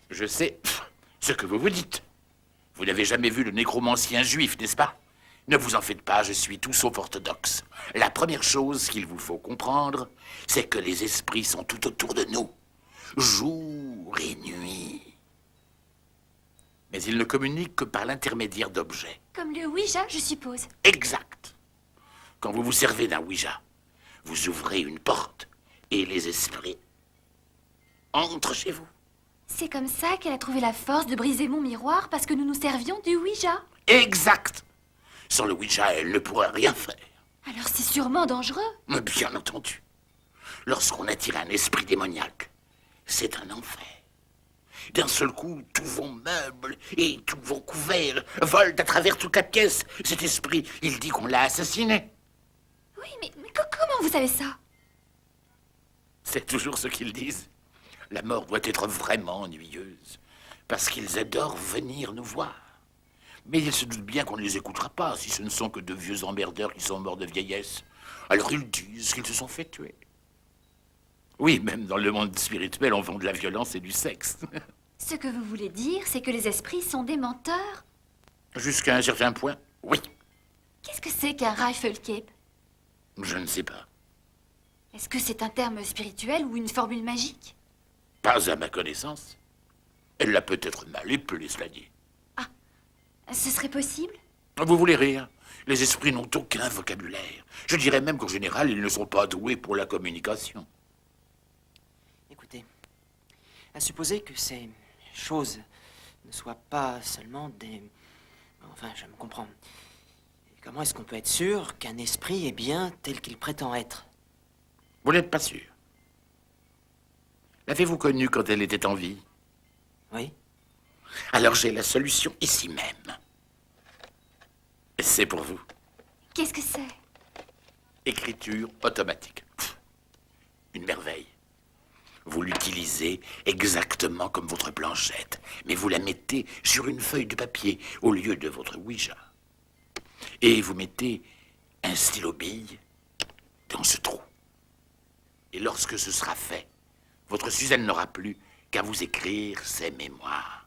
Je sais ce que vous vous dites. Vous n'avez jamais vu le nécromancien juif, n'est-ce pas? Ne vous en faites pas, je suis tout sauf orthodoxe. La première chose qu'il vous faut comprendre, c'est que les esprits sont tout autour de nous, jour et nuit. Mais ils ne communiquent que par l'intermédiaire d'objets. Comme le Ouija, je suppose. Exact. Quand vous vous servez d'un Ouija, vous ouvrez une porte et les esprits entrent chez vous. C'est comme ça qu'elle a trouvé la force de briser mon miroir parce que nous nous servions du Ouija. Exact. Sans le Ouija, elle ne pourrait rien faire. Alors c'est sûrement dangereux. Mais bien entendu. Lorsqu'on attire un esprit démoniaque, c'est un enfer. D'un seul coup, tous vos meubles et tous vos couverts volent à travers toute la pièce. Cet esprit, il dit qu'on l'a assassiné. Oui, mais comment vous savez ça? C'est toujours ce qu'ils disent. La mort doit être vraiment ennuyeuse, parce qu'ils adorent venir nous voir. Mais ils se doutent bien qu'on ne les écoutera pas, si ce ne sont que de vieux emmerdeurs qui sont morts de vieillesse. Alors ils disent qu'ils se sont fait tuer. Oui, même dans le monde spirituel, on vend de la violence et du sexe. Ce que vous voulez dire, c'est que les esprits sont des menteurs? Jusqu'à un certain point, oui. Qu'est-ce que c'est qu'un rifle cape? Je ne sais pas. Est-ce que c'est un terme spirituel ou une formule magique? Pas à ma connaissance. Elle l'a peut-être mal épelé, cela dit. Ah, ce serait possible? Vous voulez rire? Les esprits n'ont aucun vocabulaire. Je dirais même qu'en général, ils ne sont pas doués pour la communication. Écoutez, à supposer que ces choses ne soient pas seulement des... Enfin, je me comprends. Comment est-ce qu'on peut être sûr qu'un esprit est bien tel qu'il prétend être? Vous n'êtes pas sûr? L'avez-vous connue quand elle était en vie? Oui. Alors j'ai la solution ici même. C'est pour vous. Qu'est-ce que c'est? Écriture automatique. Une merveille. Vous l'utilisez exactement comme votre planchette, mais vous la mettez sur une feuille de papier au lieu de votre Ouija. Et vous mettez un stylo-bille dans ce trou. Et lorsque ce sera fait, votre Suzanne n'aura plus qu'à vous écrire ses mémoires.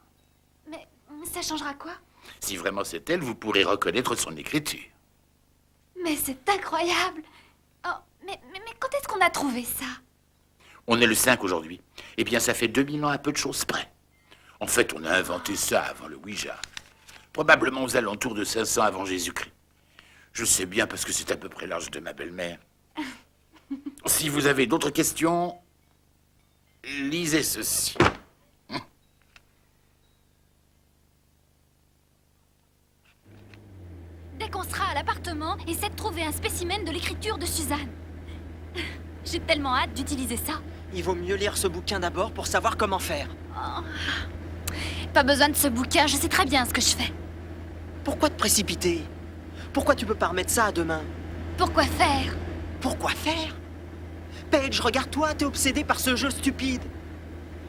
Mais ça changera quoi? Si vraiment c'est elle, vous pourrez reconnaître son écriture. Mais c'est incroyable! Oh, mais quand est-ce qu'on a trouvé ça? On est le 5 aujourd'hui. Eh bien, ça fait 2000 ans à peu de choses près. En fait, on a inventé ça avant le Ouija. Probablement aux alentours de 500 avant Jésus-Christ. Je sais bien parce que c'est à peu près l'âge de ma belle-mère. Si vous avez d'autres questions, lisez ceci. Dès qu'on sera à l'appartement, essaie de trouver un spécimen de l'écriture de Suzanne. J'ai tellement hâte d'utiliser ça. Il vaut mieux lire ce bouquin d'abord pour savoir comment faire. Pas besoin de ce bouquin, je sais très bien ce que je fais. Pourquoi te précipiter? Pourquoi tu peux pas remettre ça à demain? Pourquoi faire? Pourquoi faire? Paige, regarde-toi, t'es obsédée par ce jeu stupide.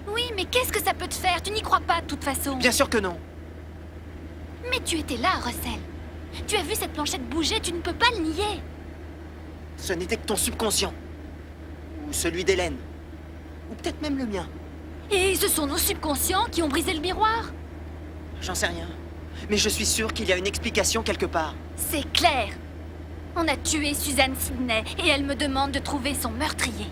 Oui, mais qu'est-ce que ça peut te faire? Tu n'y crois pas de toute façon. Bien sûr que non. Mais tu étais là, Russell. Tu as vu cette planchette bouger, tu ne peux pas le nier. Ce n'était que ton subconscient. Ou celui d'Hélène. Ou peut-être même le mien. Et ce sont nos subconscients qui ont brisé le miroir. J'en sais rien. Mais je suis sûr qu'il y a une explication quelque part. C'est clair. On a tué Suzanne Sidney et elle me demande de trouver son meurtrier.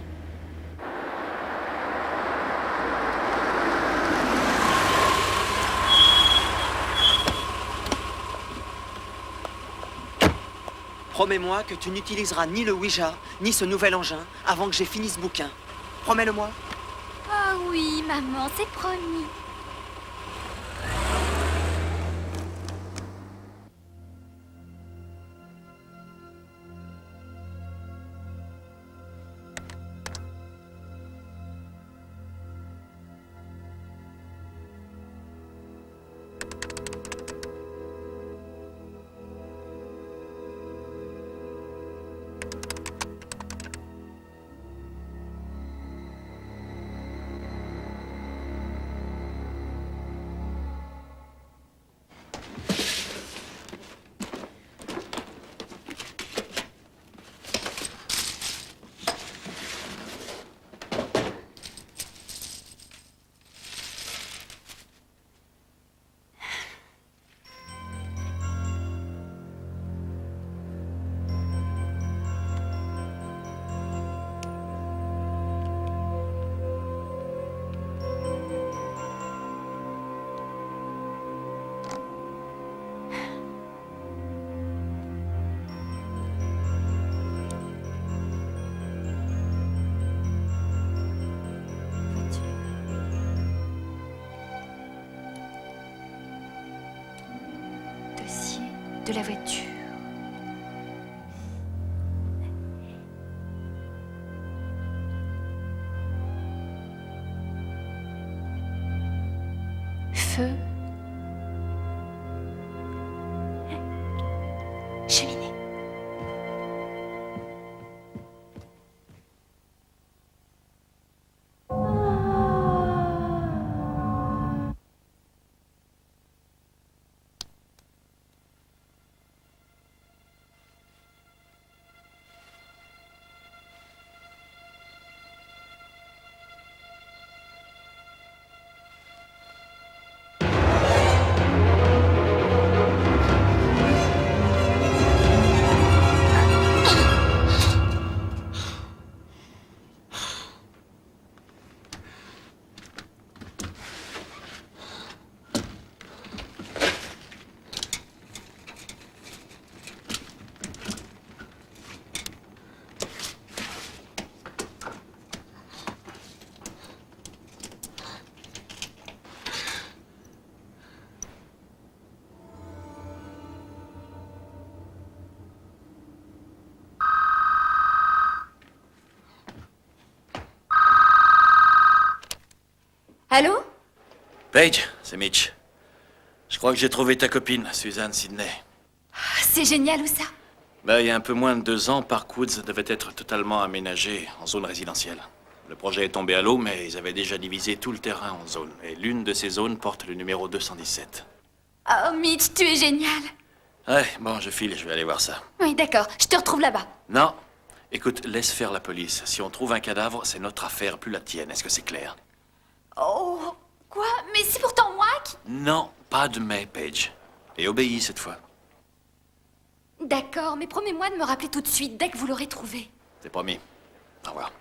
Promets-moi que tu n'utiliseras ni le Ouija, ni ce nouvel engin avant que j'ai fini ce bouquin. Promets-le-moi. Ah oui, maman, c'est promis. De la voiture. Feu. Cheminée. Allô? Paige, c'est Mitch. Je crois que j'ai trouvé ta copine, Suzanne Sidney. C'est génial, où ça? Il y a un peu moins de 2 ans, Parkwoods devait être totalement aménagé en zone résidentielle. Le projet est tombé à l'eau, mais ils avaient déjà divisé tout le terrain en zones. Et l'une de ces zones porte le numéro 217. Oh, Mitch, tu es génial. Ouais, bon, je file, je vais aller voir ça. Oui, d'accord, je te retrouve là-bas. Non. Écoute, laisse faire la police. Si on trouve un cadavre, c'est notre affaire, plus la tienne. Est-ce que c'est clair? Oh, quoi? Mais c'est pourtant moi qui... Non, pas de mais, Paige. Et obéis cette fois. D'accord, mais promets-moi de me rappeler tout de suite, dès que vous l'aurez trouvé. C'est promis. Au revoir.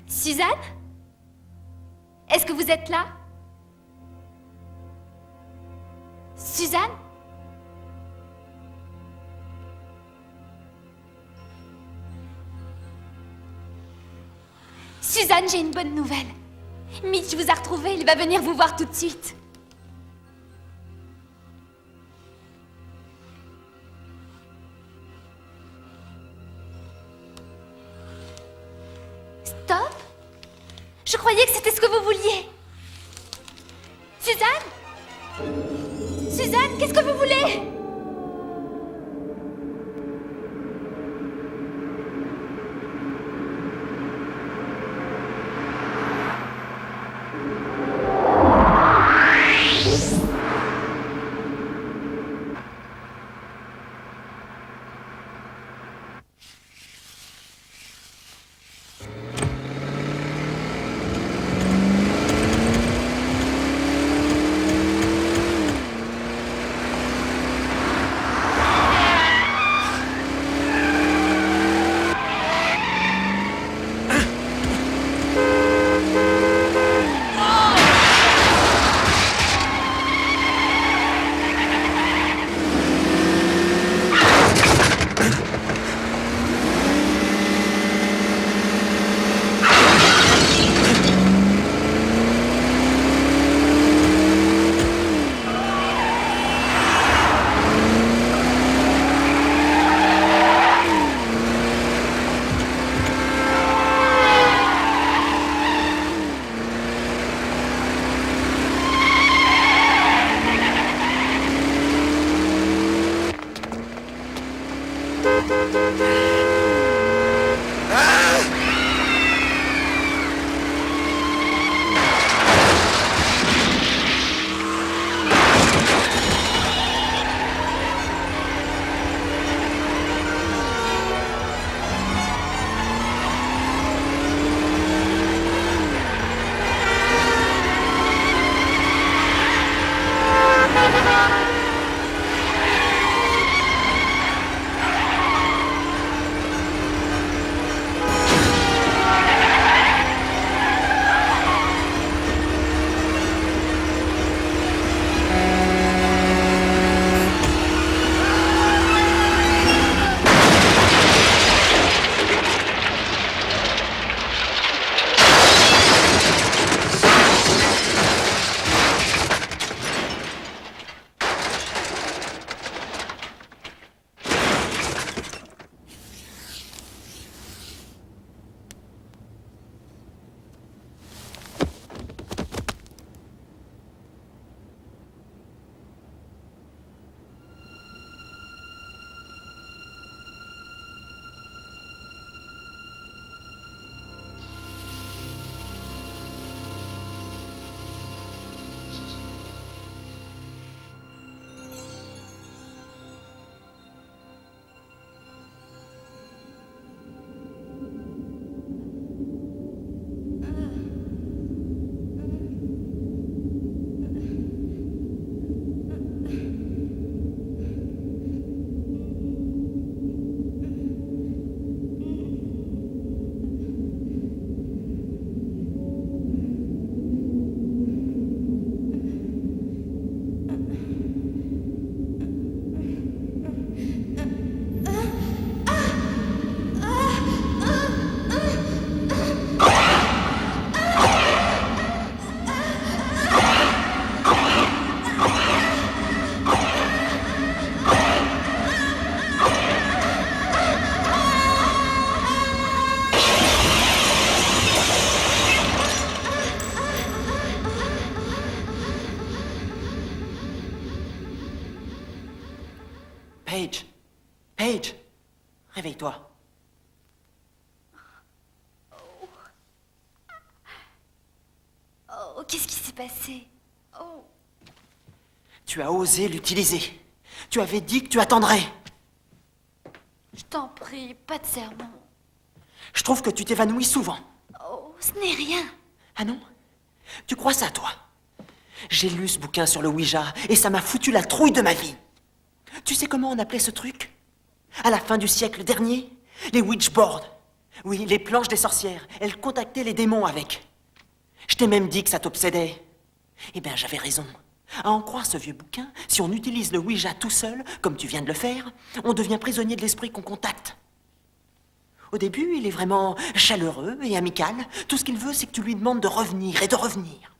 Suzanne? Est-ce que vous êtes là? Suzanne? Suzanne, j'ai une bonne nouvelle. Mitch vous a retrouvé, il va venir vous voir tout de suite. Stop? Je croyais que c'était ce que vous vouliez. Suzanne? Suzanne, qu'est-ce que vous voulez? Paige! Paige! Réveille-toi. Oh, qu'est-ce qui s'est passé? Oh. Tu as osé l'utiliser. Tu avais dit que tu attendrais. Je t'en prie, pas de sermon. Je trouve que tu t'évanouis souvent. Oh, ce n'est rien. Ah non? Tu crois ça, toi? J'ai lu ce bouquin sur le Ouija et ça m'a foutu la trouille de ma vie. Tu sais comment on appelait ce truc? À la fin du siècle dernier, les witchboards. Oui, les planches des sorcières. Elles contactaient les démons avec. Je t'ai même dit que ça t'obsédait. Eh bien, j'avais raison. À en croire ce vieux bouquin, si on utilise le Ouija tout seul, comme tu viens de le faire, on devient prisonnier de l'esprit qu'on contacte. Au début, il est vraiment chaleureux et amical. Tout ce qu'il veut, c'est que tu lui demandes de revenir et de revenir.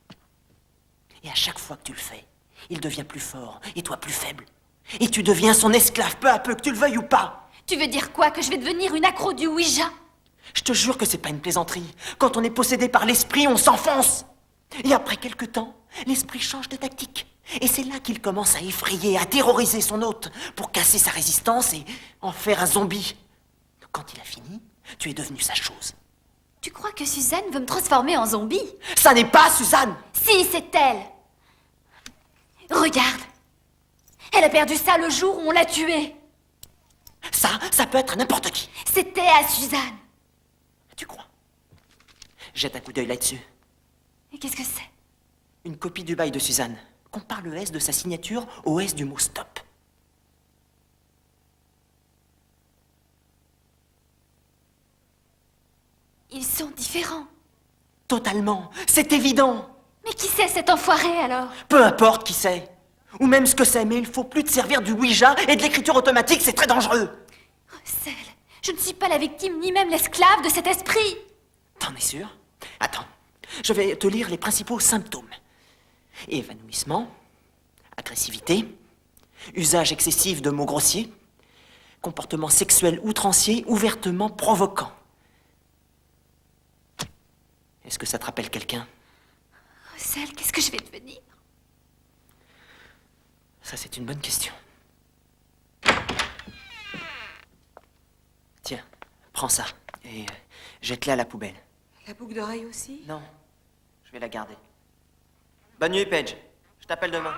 Et à chaque fois que tu le fais, il devient plus fort et toi plus faible. Et tu deviens son esclave peu à peu, que tu le veuilles ou pas. Tu veux dire quoi? Que je vais devenir une accro du Ouija? Je te jure que c'est pas une plaisanterie. Quand on est possédé par l'esprit, on s'enfonce. Et après quelque temps, l'esprit change de tactique. Et c'est là qu'il commence à effrayer, à terroriser son hôte, pour casser sa résistance et en faire un zombie. Quand il a fini, tu es devenu sa chose. Tu crois que Suzanne veut me transformer en zombie? Ça n'est pas Suzanne! Si, c'est elle! Regarde! Elle a perdu ça le jour où on l'a tuée! Ça peut être n'importe qui. C'était à Suzanne! Tu crois? Jette un coup d'œil là-dessus. Et qu'est-ce que c'est? Une copie du bail de Suzanne. Compare le S de sa signature au S du mot stop. Ils sont différents. Totalement. C'est évident. Mais qui c'est cet enfoiré alors? Peu importe qui c'est. Ou même ce que c'est, mais il faut plus te servir du Ouija et de l'écriture automatique, c'est très dangereux. Russell, je ne suis pas la victime ni même l'esclave de cet esprit. T'en es sûr? Attends, je vais te lire les principaux symptômes. Évanouissement, agressivité, usage excessif de mots grossiers, comportement sexuel outrancier, ouvertement provoquant. Est-ce que ça te rappelle quelqu'un? Russell, qu'est-ce que je vais devenir? Ça, c'est une bonne question. Tiens, prends ça et jette-la à la poubelle. La boucle d'oreille aussi? Non, je vais la garder. Bonne nuit, Paige. Je t'appelle demain.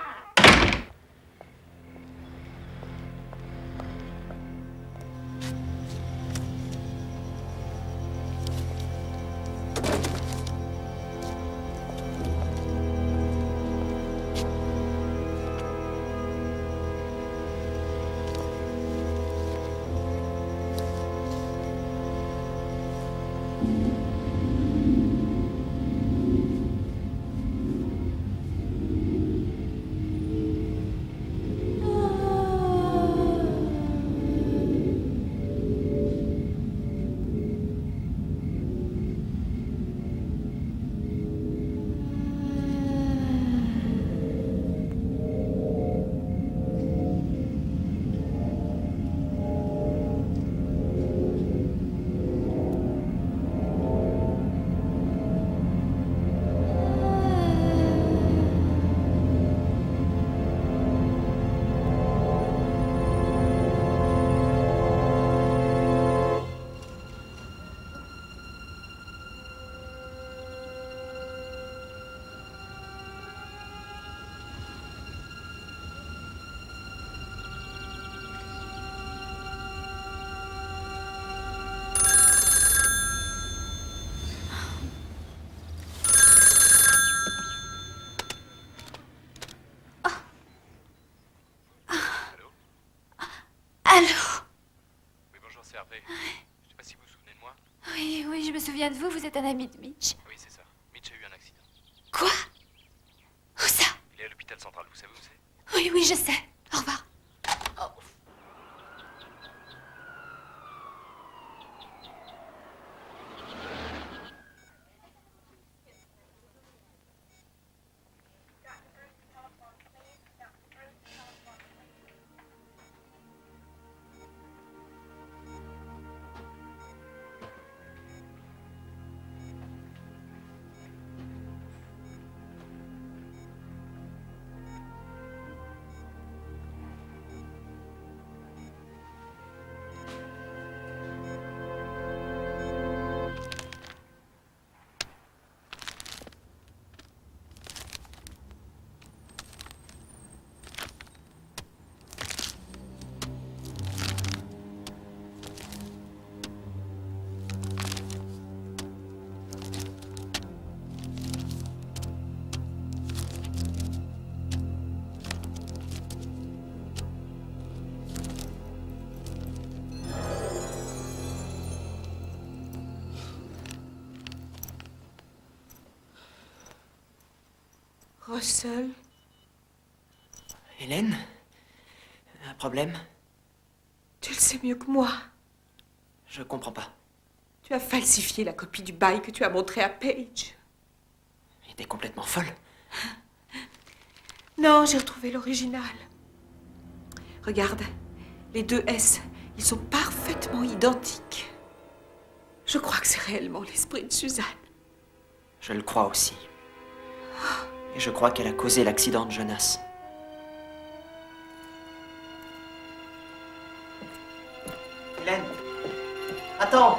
Allô? Oui, bonjour, c'est Hervé. Je sais pas si vous vous souvenez de moi. Oui, oui, je me souviens de vous, vous êtes un ami de Mitch. Oui, c'est ça. Mitch a eu un accident. Quoi? Où ça? Il est à l'hôpital central, vous savez où c'est? Oui, oui, je sais. Au revoir. Russell? Hélène? Un problème? Tu le sais mieux que moi. Je comprends pas. Tu as falsifié la copie du bail que tu as montré à Paige. Et t'es complètement folle. Non, j'ai retrouvé l'original. Regarde, les deux S, ils sont parfaitement identiques. Je crois que c'est réellement l'esprit de Suzanne. Je le crois aussi. Et je crois qu'elle a causé l'accident de Jonas. Hélène, attends!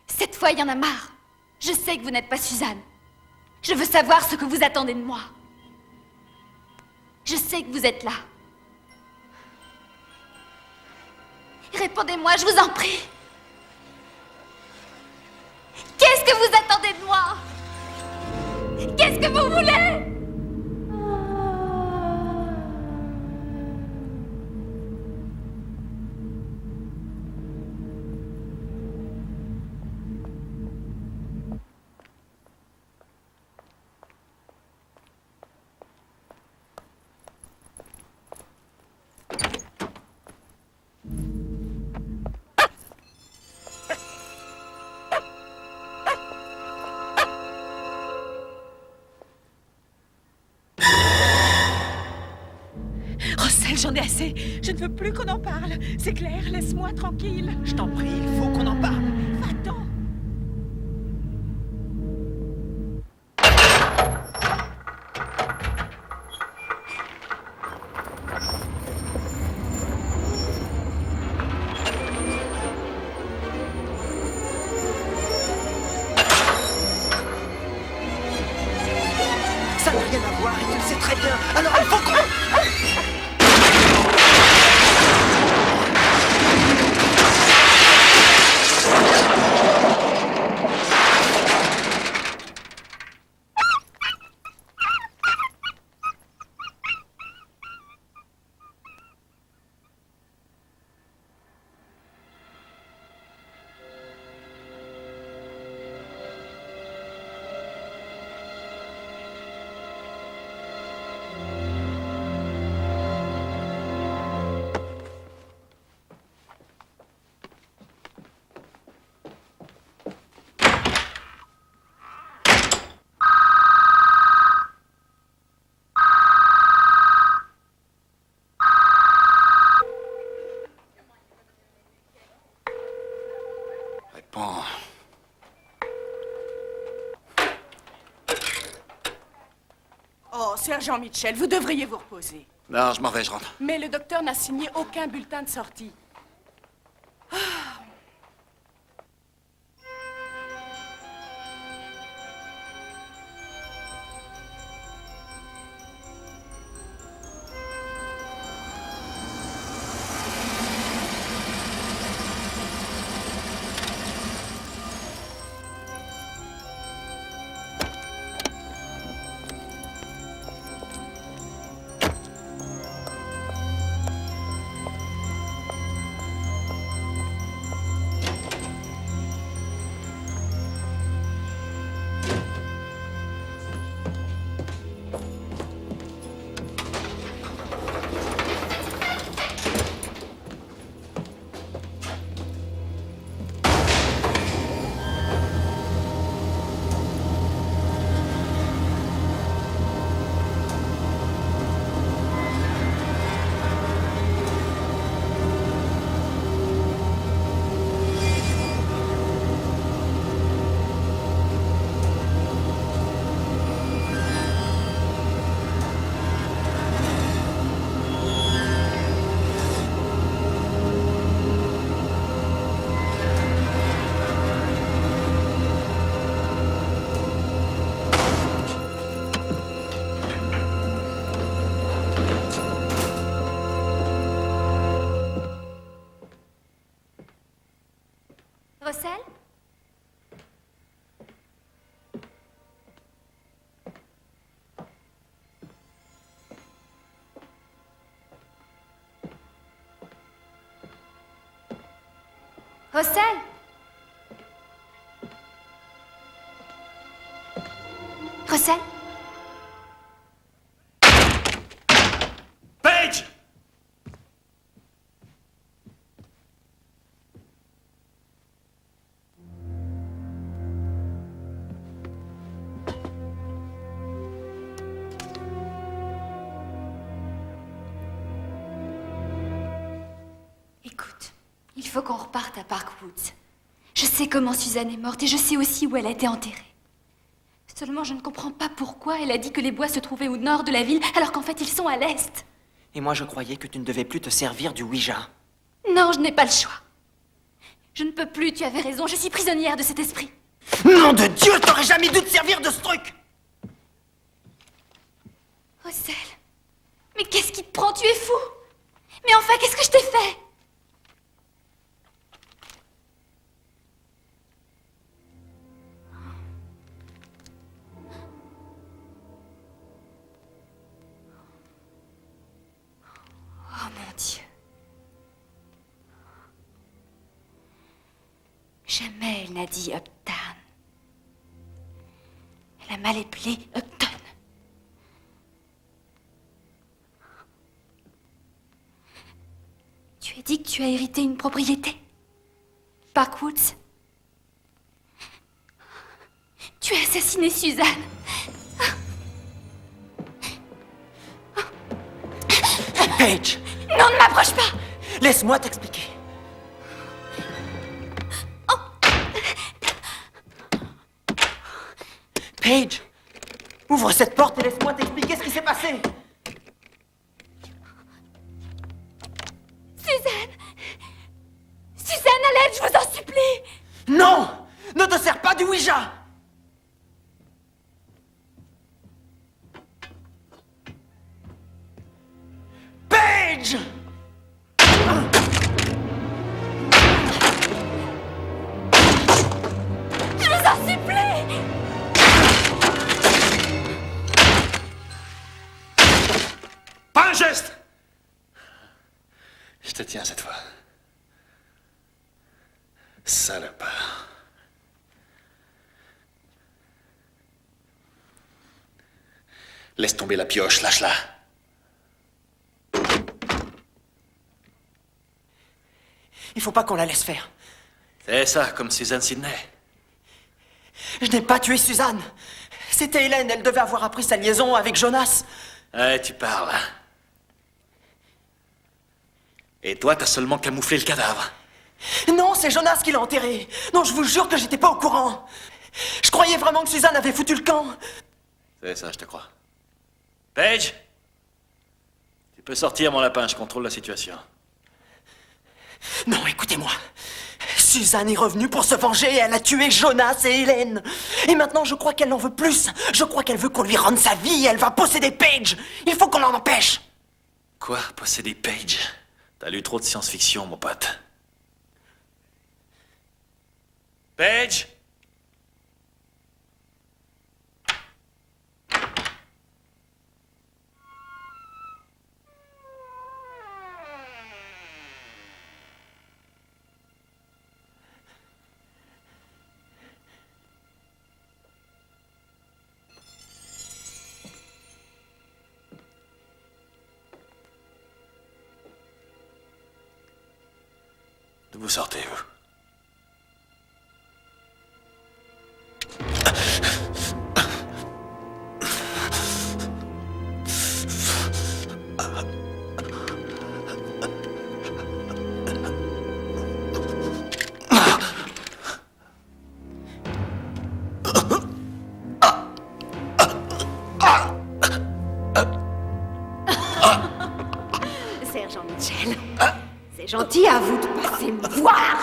Cette fois, il y en a marre. Je sais que vous n'êtes pas Suzanne. Je veux savoir ce que vous attendez de moi. Je sais que vous êtes là. Répondez-moi, je vous en prie. Qu'est-ce que vous attendez de moi? Qu'est-ce que vous voulez? Russell, j'en ai assez. Je ne veux plus qu'on en parle. C'est clair, laisse-moi tranquille. Je t'en prie, il faut qu'on en parle. Va-t'en. Ça n'a rien à voir et tu le sais très bien. Alors il faut qu'on... Réponds. Oh, sergent Mitchell, vous devriez vous reposer. Non, je m'en vais, je rentre. Mais le docteur n'a signé aucun bulletin de sortie. Rossel? Rossel? Paige! Écoute, il faut qu'on reparte à Parkwoods. Je sais comment Suzanne est morte et je sais aussi où elle a été enterrée. Seulement, je ne comprends pas pourquoi elle a dit que les bois se trouvaient au nord de la ville alors qu'en fait ils sont à l'est. Et moi, je croyais que tu ne devais plus te servir du Ouija. Non, je n'ai pas le choix. Je ne peux plus, tu avais raison, je suis prisonnière de cet esprit. Nom de Dieu, t'aurais jamais dû te servir de ce truc! Rossel, mais qu'est-ce qui te prend? Tu es fou! Mais enfin, qu'est-ce que je t'ai fait? Oh mon Dieu. Jamais elle n'a dit Uptown. Elle a mal appelé Upton. Tu as dit que tu as hérité une propriété? Parkwoods? Tu as assassiné Suzanne? Paige! Non, ne m'approche pas! Laisse-moi t'expliquer. Paige! Ouvre cette porte et laisse-moi t'expliquer ce qui s'est passé! Suzanne! Suzanne, à l'aide, je vous en supplie! Non! Ne te sers pas du Ouija! Paige! Je vous en supplie! Pas un geste! Je te tiens cette fois. Salopard. Laisse tomber la pioche, lâche-la. Il faut pas qu'on la laisse faire. C'est ça, comme Suzanne Sidney. Je n'ai pas tué Suzanne. C'était Hélène, elle devait avoir appris sa liaison avec Jonas. Ouais, tu parles. Et toi, t'as seulement camouflé le cadavre. Non, c'est Jonas qui l'a enterré. Non, je vous jure que j'étais pas au courant. Je croyais vraiment que Suzanne avait foutu le camp. C'est ça, je te crois. Paige, tu peux sortir, mon lapin, je contrôle la situation. Non, écoutez-moi. Suzanne est revenue pour se venger et elle a tué Jonas et Hélène. Et maintenant, je crois qu'elle en veut plus. Je crois qu'elle veut qu'on lui rende sa vie et elle va posséder Paige. Il faut qu'on l'en empêche. Quoi, posséder Paige? T'as lu trop de science-fiction, mon pote. Paige? D'où vous sortez, vous? Sergent Mitchell, c'est gentil à vous de passer me voir.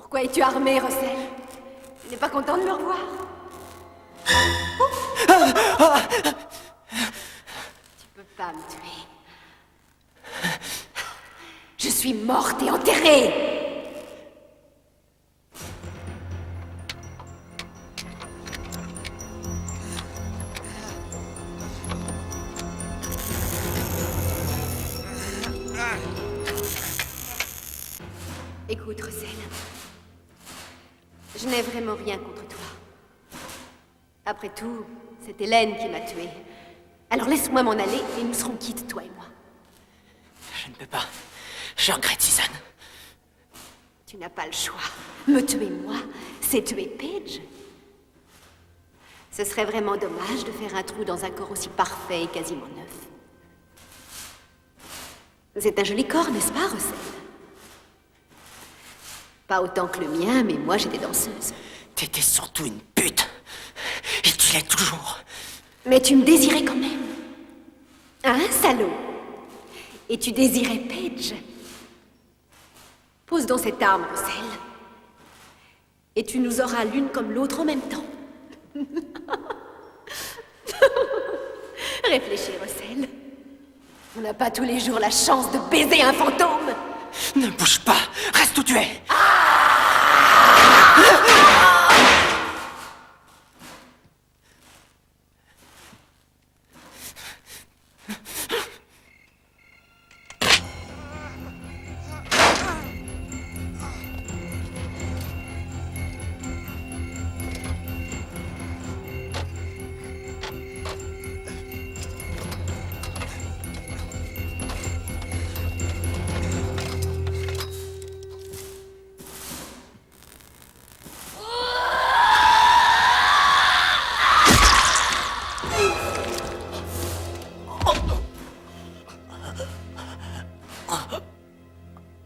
Pourquoi es-tu armé, Russell? Tu n'es pas content de me revoir? Tu peux pas me tuer. Je suis morte et enterrée. Écoute, Russell. Je n'ai vraiment rien contre toi. Après tout, c'est Hélène qui m'a tuée. Alors laisse-moi m'en aller et nous serons quittes, toi et moi. Je ne peux pas. Je regrette, Suzanne. Tu n'as pas le choix. Me tuer moi, c'est tuer Paige. Ce serait vraiment dommage de faire un trou dans un corps aussi parfait et quasiment neuf. C'est un joli corps, n'est-ce pas, Russell? Pas autant que le mien, mais moi j'étais danseuse. T'étais surtout une pute. Et tu l'es toujours. Mais tu me désirais quand même. Hein, salaud? Et tu désirais Paige? Pose donc cette arme, Russell. Et tu nous auras l'une comme l'autre en même temps. Réfléchis, Russell. On n'a pas tous les jours la chance de baiser un fantôme. Ne bouge pas. Reste où tu es.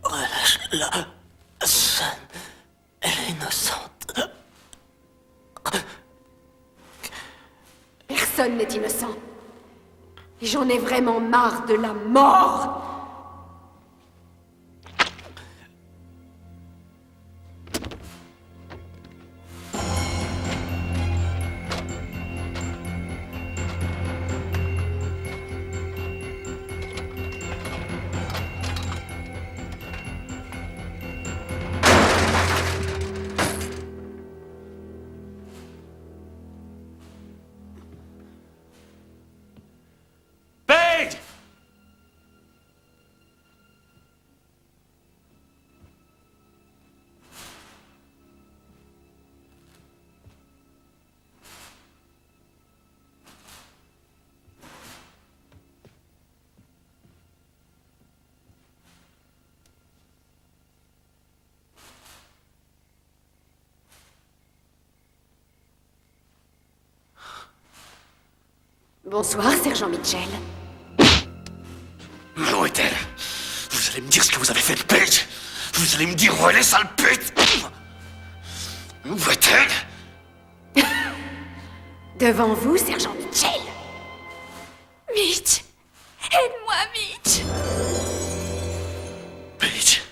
Relâche-la. Jeanne, elle est innocente. Personne n'est innocent. Et j'en ai vraiment marre de la mort. Bonsoir, sergent Mitchell. Où est-elle? Vous allez me dire ce que vous avez fait de Paige? Vous allez me dire où elle est, sale pute? Où est-elle? Devant vous, sergent Mitchell. Mitch! Aide-moi, Mitch! Paige.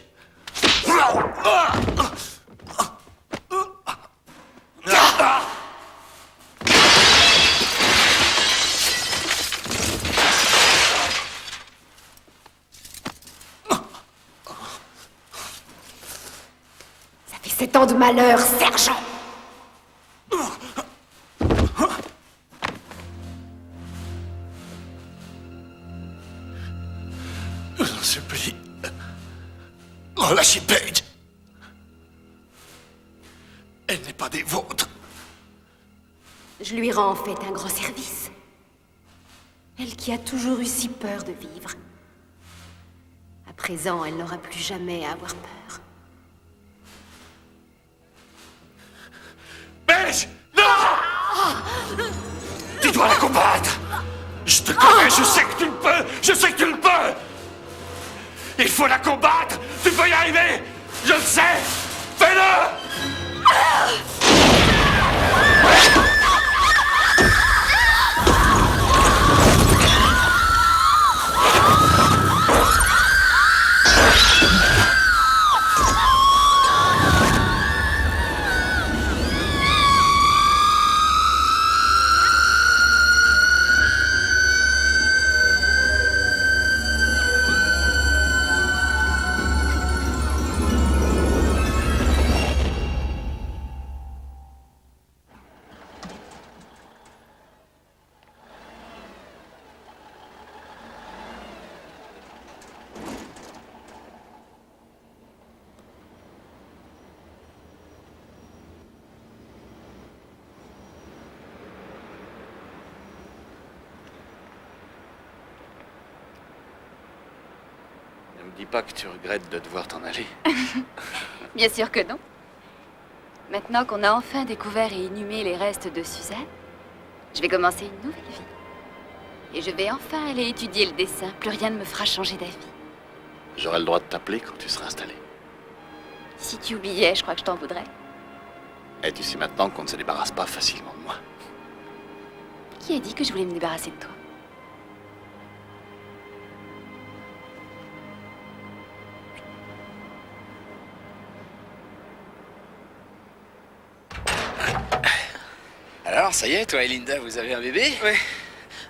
Ça fait 7 ans de malheur, sergent. Je vous en supplie. Relâchez Paige. Elle n'est pas des vôtres. Je lui rends en fait un grand service. Elle qui a toujours eu si peur de vivre. À présent, elle n'aura plus jamais à avoir peur. Paige! Non! Tu dois la combattre! Je te connais, je sais que tu le peux! Je sais que tu le peux! Il faut la combattre! Tu peux y arriver! Je le sais! Fais-le! Dis pas que tu regrettes de devoir t'en aller. Bien sûr que non. Maintenant qu'on a enfin découvert et inhumé les restes de Suzanne, je vais commencer une nouvelle vie. Et je vais enfin aller étudier le dessin. Plus rien ne me fera changer d'avis. J'aurai le droit de t'appeler quand tu seras installé. Si tu oubliais, je crois que je t'en voudrais. Et tu sais maintenant qu'on ne se débarrasse pas facilement de moi. Qui a dit que je voulais me débarrasser de toi? Alors, ça y est, toi et Linda, vous avez un bébé? Ouais,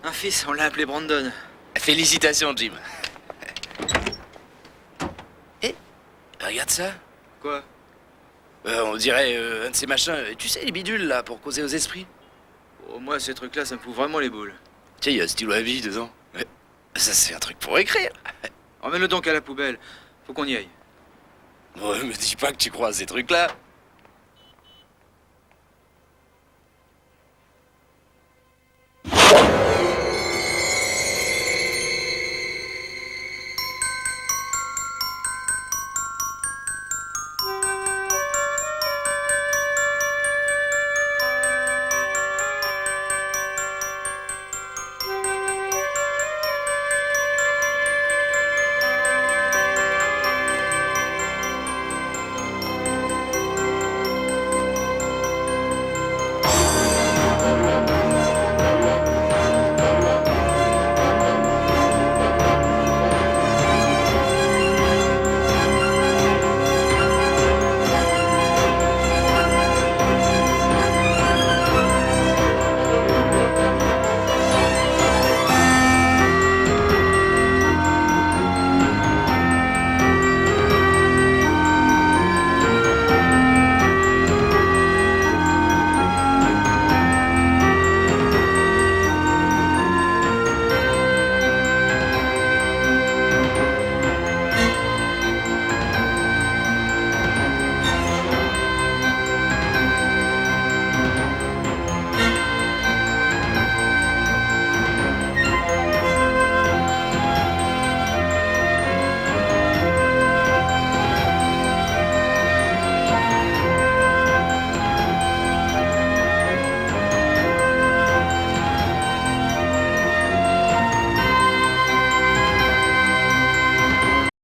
un fils, on l'a appelé Brandon. Félicitations, Jim. Eh, regarde ça. Quoi? On dirait un de ces machins, tu sais, les bidules, là, pour causer aux esprits. Oh, moi, ces trucs-là, ça me fout vraiment les boules. Tiens, il y a un stylo à vie dedans. Ouais. Ça, c'est un truc pour écrire. Emmène-le donc à la poubelle. Faut qu'on y aille. Ouais, me dis pas que tu crois à ces trucs-là.